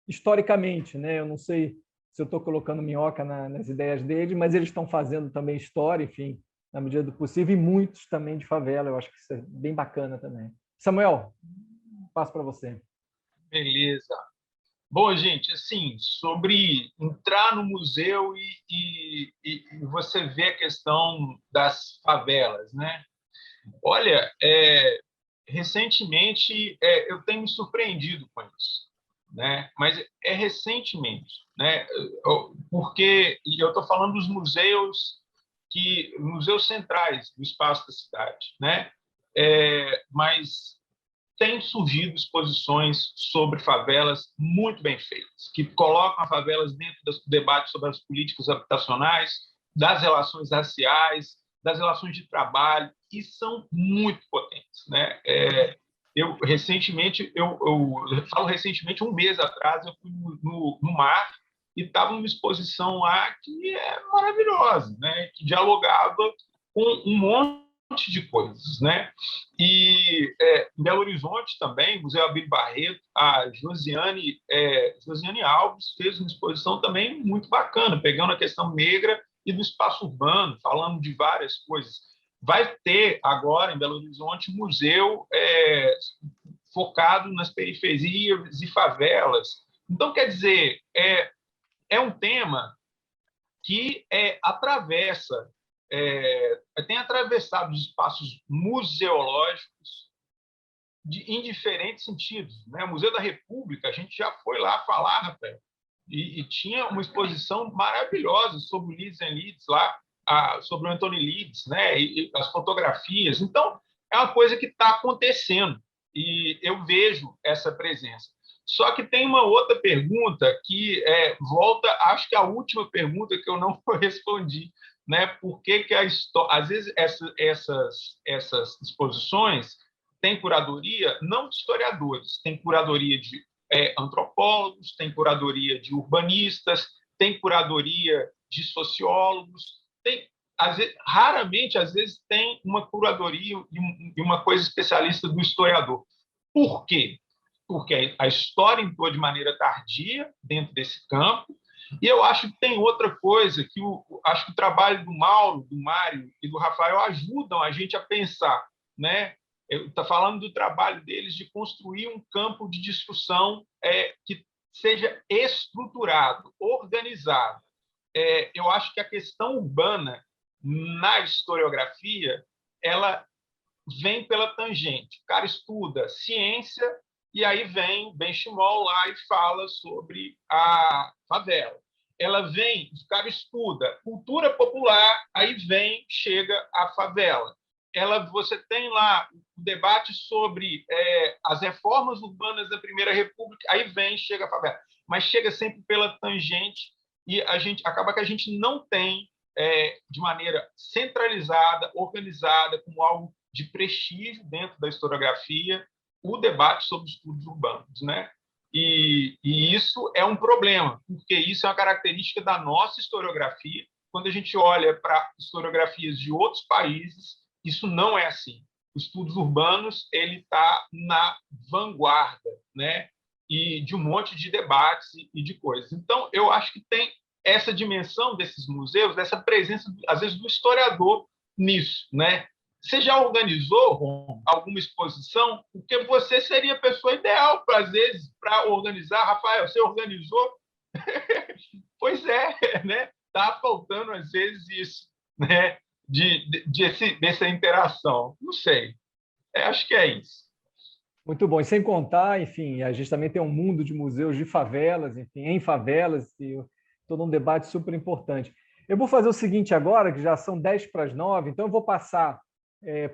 historicamente, né? Eu não sei se eu estou colocando minhoca nas ideias deles, mas eles estão fazendo também história, enfim, na medida do possível, e muitos também de favela. Eu acho que isso é bem bacana também. Samuel, passo para você. Beleza. Bom, gente, assim, sobre entrar no museu e você ver a questão das favelas, né? Olha, recentemente eu tenho me surpreendido com isso, né? Mas recentemente, né? Porque eu estou falando dos museus centrais do espaço da cidade, né? Mas tem surgido exposições sobre favelas muito bem feitas, que colocam as favelas dentro do debate sobre as políticas habitacionais, das relações raciais, das relações de trabalho, e são muito potentes, né? Eu falo recentemente, um mês atrás, eu fui no MAR e estava numa exposição lá que é maravilhosa, né? Que dialogava com um monte de coisas, né? E em Belo Horizonte também, Museu Abílio Barreto, a Josiane Alves fez uma exposição também muito bacana, pegando a questão negra e do espaço urbano, falando de várias coisas. Vai ter agora, em Belo Horizonte, um museu focado nas periferias e favelas. Então, quer dizer, é um tema que atravessa, tem atravessado os espaços museológicos em diferentes sentidos, né? O Museu da República, a gente já foi lá falar, Rafael, e tinha uma exposição maravilhosa sobre o Leeds and Leeds lá, sobre o Anthony Leeds, né? E as fotografias. Então, é uma coisa que está acontecendo, e eu vejo essa presença. Só que tem uma outra pergunta que volta, acho que a última pergunta que eu não respondi, né? Por que a história, às vezes essas exposições têm curadoria não de historiadores, tem curadoria de antropólogos, tem curadoria de urbanistas, tem curadoria de sociólogos, tem raramente, às vezes, tem uma curadoria e uma coisa especialista do historiador. Por quê? Porque a história entrou de maneira tardia dentro desse campo, e eu acho que tem outra coisa que acho que o trabalho do Mauro, do Mário e do Rafael ajudam a gente a pensar, né? Eu estou falando do trabalho deles de construir um campo de discussão que seja estruturado, organizado. Eu acho que a questão urbana na historiografia ela vem pela tangente. O cara estuda ciência e aí vem Benchimol lá e fala sobre a favela. O cara estuda cultura popular, aí chega a favela. Você tem lá o debate sobre as reformas urbanas da Primeira República, aí chega a favela. Mas chega sempre pela tangente e acaba que a gente não tem de maneira centralizada, organizada, como algo de prestígio dentro da historiografia, o debate sobre estudos urbanos, né? E isso é um problema, porque isso é uma característica da nossa historiografia. Quando a gente olha para historiografias de outros países, isso não é assim. Os estudos urbanos ele está na vanguarda, né? E de um monte de debates e de coisas. Então, eu acho que tem essa dimensão desses museus, dessa presença, às vezes, do historiador nisso, né? Você já organizou alguma exposição? Porque você seria a pessoa ideal, às vezes, para organizar. Rafael, você organizou? Pois é, né? Está faltando, às vezes, isso, né? Dessa interação. Não sei. Acho que é isso. Muito bom. E sem contar, enfim, a gente também tem um mundo de museus de favelas, enfim, em favelas, e todo um debate super importante. Eu vou fazer o seguinte agora, que já são 10:50, então eu vou passar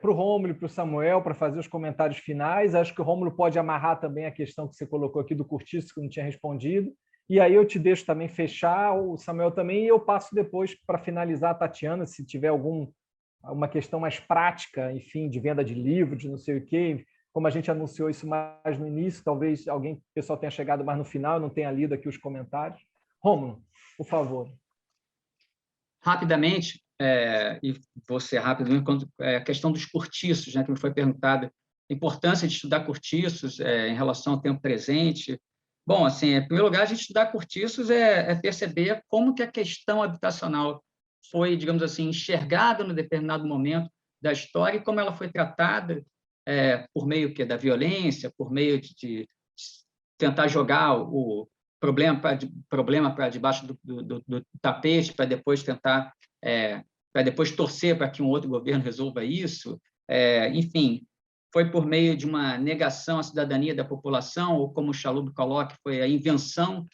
para o Rômulo e para o Samuel para fazer os comentários finais. Acho que o Rômulo pode amarrar também a questão que você colocou aqui do Curtiço, que eu não tinha respondido. E aí eu te deixo também fechar, o Samuel também, e eu passo depois para finalizar a Tatiana, se tiver uma questão mais prática, enfim, de venda de livro, de não sei o quê. Como a gente anunciou isso mais no início, talvez o pessoal tenha chegado mais no final e não tenha lido aqui os comentários. Rômulo, por favor. Rapidamente, e vou ser rápido, a questão dos cortiços, né, que me foi perguntada, a importância de estudar cortiços em relação ao tempo presente. Bom, assim, em primeiro lugar, a gente estudar cortiços é perceber como que a questão habitacional foi, digamos assim, enxergada no determinado momento da história e como ela foi tratada por meio da violência, por meio de tentar jogar o problema para debaixo do tapete, para depois tentar, para depois torcer para que um outro governo resolva isso. Enfim, foi por meio de uma negação à cidadania da população, ou como o Chalub coloca, foi a invenção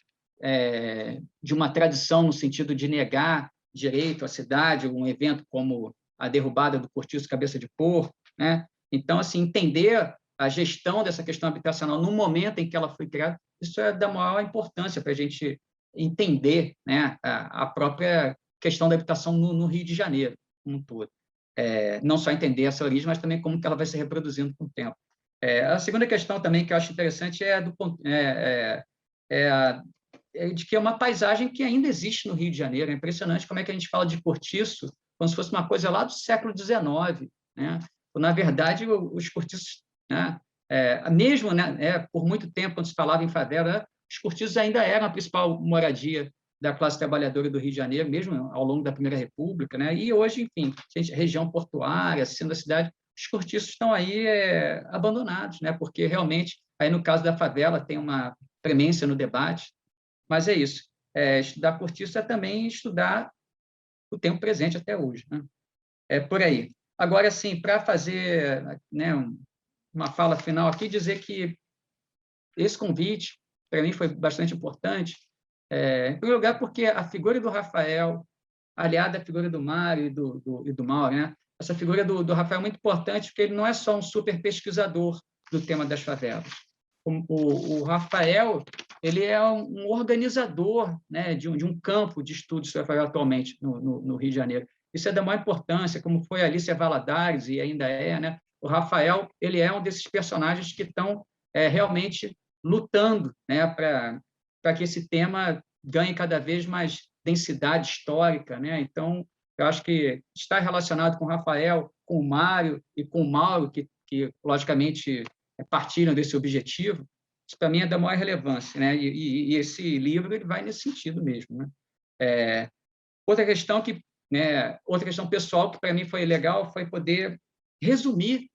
de uma tradição no sentido de negar direito à cidade, um evento como a derrubada do Cortiço Cabeça de Porco, né? Então, assim, entender a gestão dessa questão habitacional no momento em que ela foi criada, isso é da maior importância para a gente entender, né, a própria questão da habitação no Rio de Janeiro, como um todo. Não só entender essa origem, mas também como que ela vai se reproduzindo com o tempo. A segunda questão também que eu acho interessante de que é uma paisagem que ainda existe no Rio de Janeiro. É impressionante como é que a gente fala de cortiço como se fosse uma coisa lá do século XIX, né? Na verdade, os cortiços, né, mesmo, né, por muito tempo, quando se falava em favela, os cortiços ainda eram a principal moradia da classe trabalhadora do Rio de Janeiro, mesmo ao longo da Primeira República, né? E hoje, enfim, região portuária, sendo a cidade, os cortiços estão aí abandonados, né? Porque realmente, aí no caso da favela, tem uma premência no debate, mas é isso. Estudar cortiço é também estudar o tempo presente até hoje, né? Por aí. Agora, sim, para fazer, né, uma fala final aqui, dizer que esse convite, para mim, foi bastante importante, em primeiro lugar, porque a figura do Rafael, aliada à figura do Mário e do Mauro, né, essa figura do Rafael é muito importante, porque ele não é só um super pesquisador do tema das favelas. O Rafael, ele é um organizador, né, de um campo de estudos sobre a favela atualmente no Rio de Janeiro. Isso é da maior importância, como foi a Alicia Valadares, e ainda é, né? O Rafael, ele é um desses personagens que estão realmente lutando, né, para que esse tema ganhe cada vez mais densidade histórica, né? Então, eu acho que está relacionado com o Rafael, com o Mário e com o Mauro, que logicamente, partilham desse objetivo. Isso, para mim, é da maior relevância, né? E esse livro ele vai nesse sentido mesmo, né? Outra questão outra questão pessoal que para mim foi legal foi poder resumir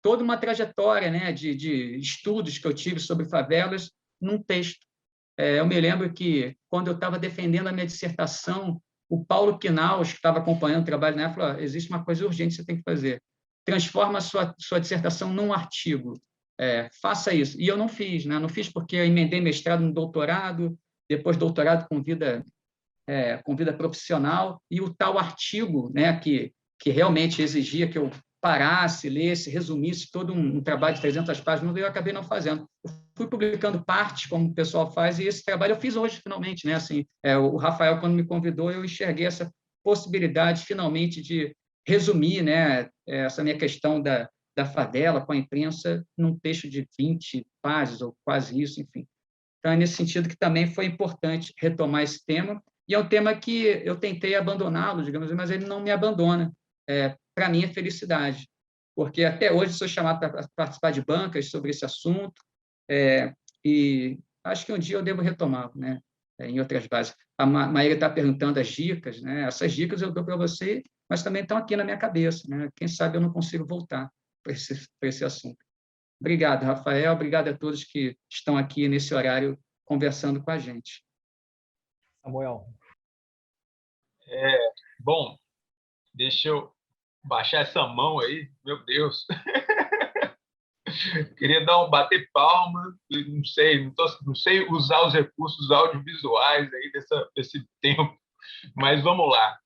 toda uma trajetória, né, de estudos que eu tive sobre favelas num texto. Eu me lembro que, quando eu estava defendendo a minha dissertação, o Paulo Quinaus, que estava acompanhando o trabalho, né, falou: existe uma coisa urgente que você tem que fazer. Transforma a sua dissertação num artigo. Faça isso. E eu não fiz, né? Não fiz porque eu emendei mestrado no doutorado, depois doutorado com vida profissional, e o tal artigo, né, que realmente exigia que eu parasse, lesse, resumisse todo um trabalho de 300 páginas, eu acabei não fazendo. Eu fui publicando partes, como o pessoal faz, e esse trabalho eu fiz hoje, finalmente, né? Assim, o Rafael, quando me convidou, eu enxerguei essa possibilidade, finalmente, de resumir, né, essa minha questão da favela com a imprensa num texto de 20 páginas, ou quase isso, enfim. Então, é nesse sentido que também foi importante retomar esse tema, e é um tema que eu tentei abandoná-lo, digamos assim, mas ele não me abandona. Para mim, é felicidade, porque até hoje sou chamado para participar de bancas sobre esse assunto, e acho que um dia eu devo retomá-lo, né, em outras bases. A Maíra está perguntando as dicas, né? Essas dicas eu dou para você, mas também estão aqui na minha cabeça, né? Quem sabe eu não consigo voltar para esse assunto. Obrigado, Rafael. Obrigado a todos que estão aqui nesse horário conversando com a gente. Samuel. Bom, deixa eu baixar essa mão aí, meu Deus. Queria bater palma, não sei usar os recursos audiovisuais aí desse tempo, mas vamos lá.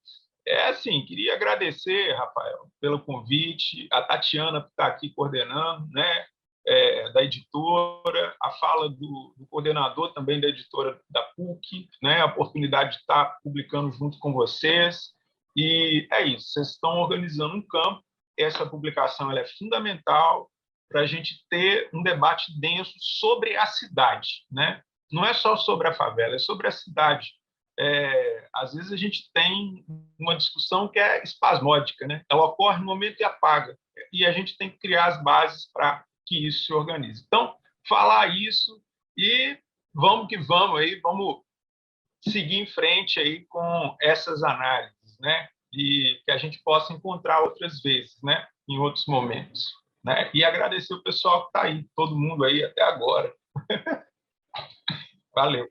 Assim, queria agradecer, Rafael, pelo convite, a Tatiana que está aqui coordenando, né, da editora, a fala do coordenador também da editora da PUC, né, a oportunidade de estar publicando junto com vocês. E é isso, vocês estão organizando um campo, essa publicação ela é fundamental para a gente ter um debate denso sobre a cidade, né? Não é só sobre a favela, é sobre a cidade. Às vezes a gente tem uma discussão que é espasmódica, né? Ela ocorre no momento e apaga, e a gente tem que criar as bases para que isso se organize. Então, falar isso e vamos que vamos aí, vamos seguir em frente aí com essas análises, né? E que a gente possa encontrar outras vezes, né? Em outros momentos, né? E agradecer o pessoal que está aí, todo mundo aí até agora. Valeu.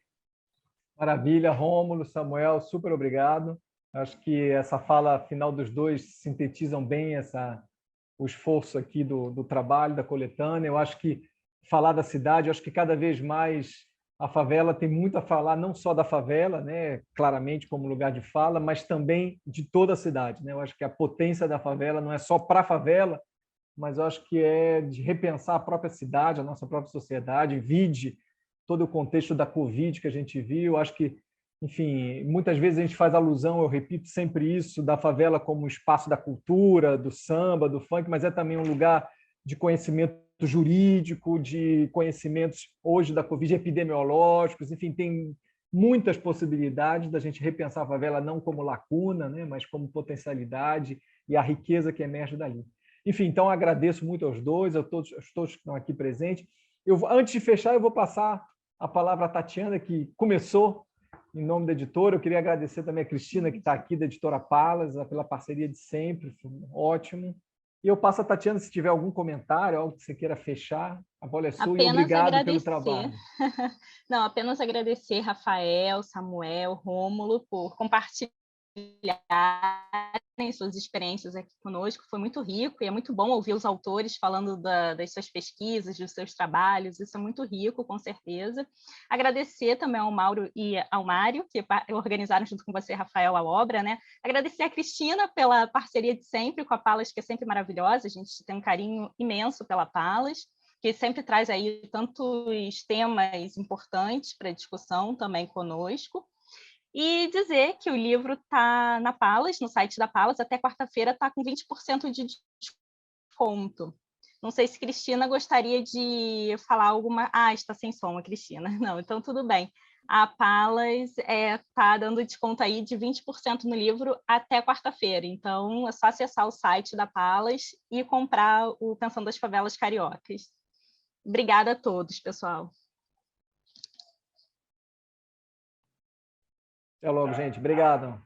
Maravilha, Rômulo, Samuel, super obrigado. Acho que essa fala final dos dois sintetizam bem o esforço aqui do trabalho, da coletânea. Eu acho que falar da cidade, eu acho que cada vez mais a favela tem muito a falar, não só da favela, né, claramente como lugar de fala, mas também de toda a cidade, né? Eu acho que a potência da favela não é só para a favela, mas eu acho que é de repensar a própria cidade, a nossa própria sociedade, vide todo o contexto da Covid que a gente viu. Acho que, enfim, muitas vezes a gente faz alusão, eu repito sempre isso, da favela como um espaço da cultura, do samba, do funk, mas é também um lugar de conhecimento jurídico, de conhecimentos hoje da Covid epidemiológicos, enfim, tem muitas possibilidades da gente repensar a favela não como lacuna, né, mas como potencialidade e a riqueza que emerge dali. Enfim, então agradeço muito aos dois, a todos que estão aqui presentes. Antes de fechar, eu vou passar a palavra à Tatiana, que começou em nome da editora. Eu queria agradecer também a Cristina, que está aqui, da editora Palas, pela parceria de sempre, foi ótimo. E eu passo a Tatiana, se tiver algum comentário, algo que você queira fechar, a bola é sua, e obrigado pelo trabalho. Não, apenas agradecer Rafael, Samuel, Rômulo, por compartilhar suas experiências aqui conosco. Foi muito rico e é muito bom ouvir os autores falando das suas pesquisas, dos seus trabalhos. Isso é muito rico, com certeza. Agradecer também ao Mauro e ao Mário, que organizaram junto com você, Rafael, a obra, né? Agradecer a Cristina pela parceria de sempre com a Palas, que é sempre maravilhosa. A gente tem um carinho imenso pela Palas, que sempre traz aí tantos temas importantes para discussão também conosco. E dizer que o livro está na Palas, no site da Palas, até quarta-feira está com 20% de desconto. Não sei se Cristina gostaria de falar alguma... Ah, está sem som, a Cristina. Não, então tudo bem. A Palas está dando desconto aí de 20% no livro até quarta-feira. Então, é só acessar o site da Palas e comprar o Pensando das Favelas Cariocas. Obrigada a todos, pessoal. Até logo, gente. Obrigado.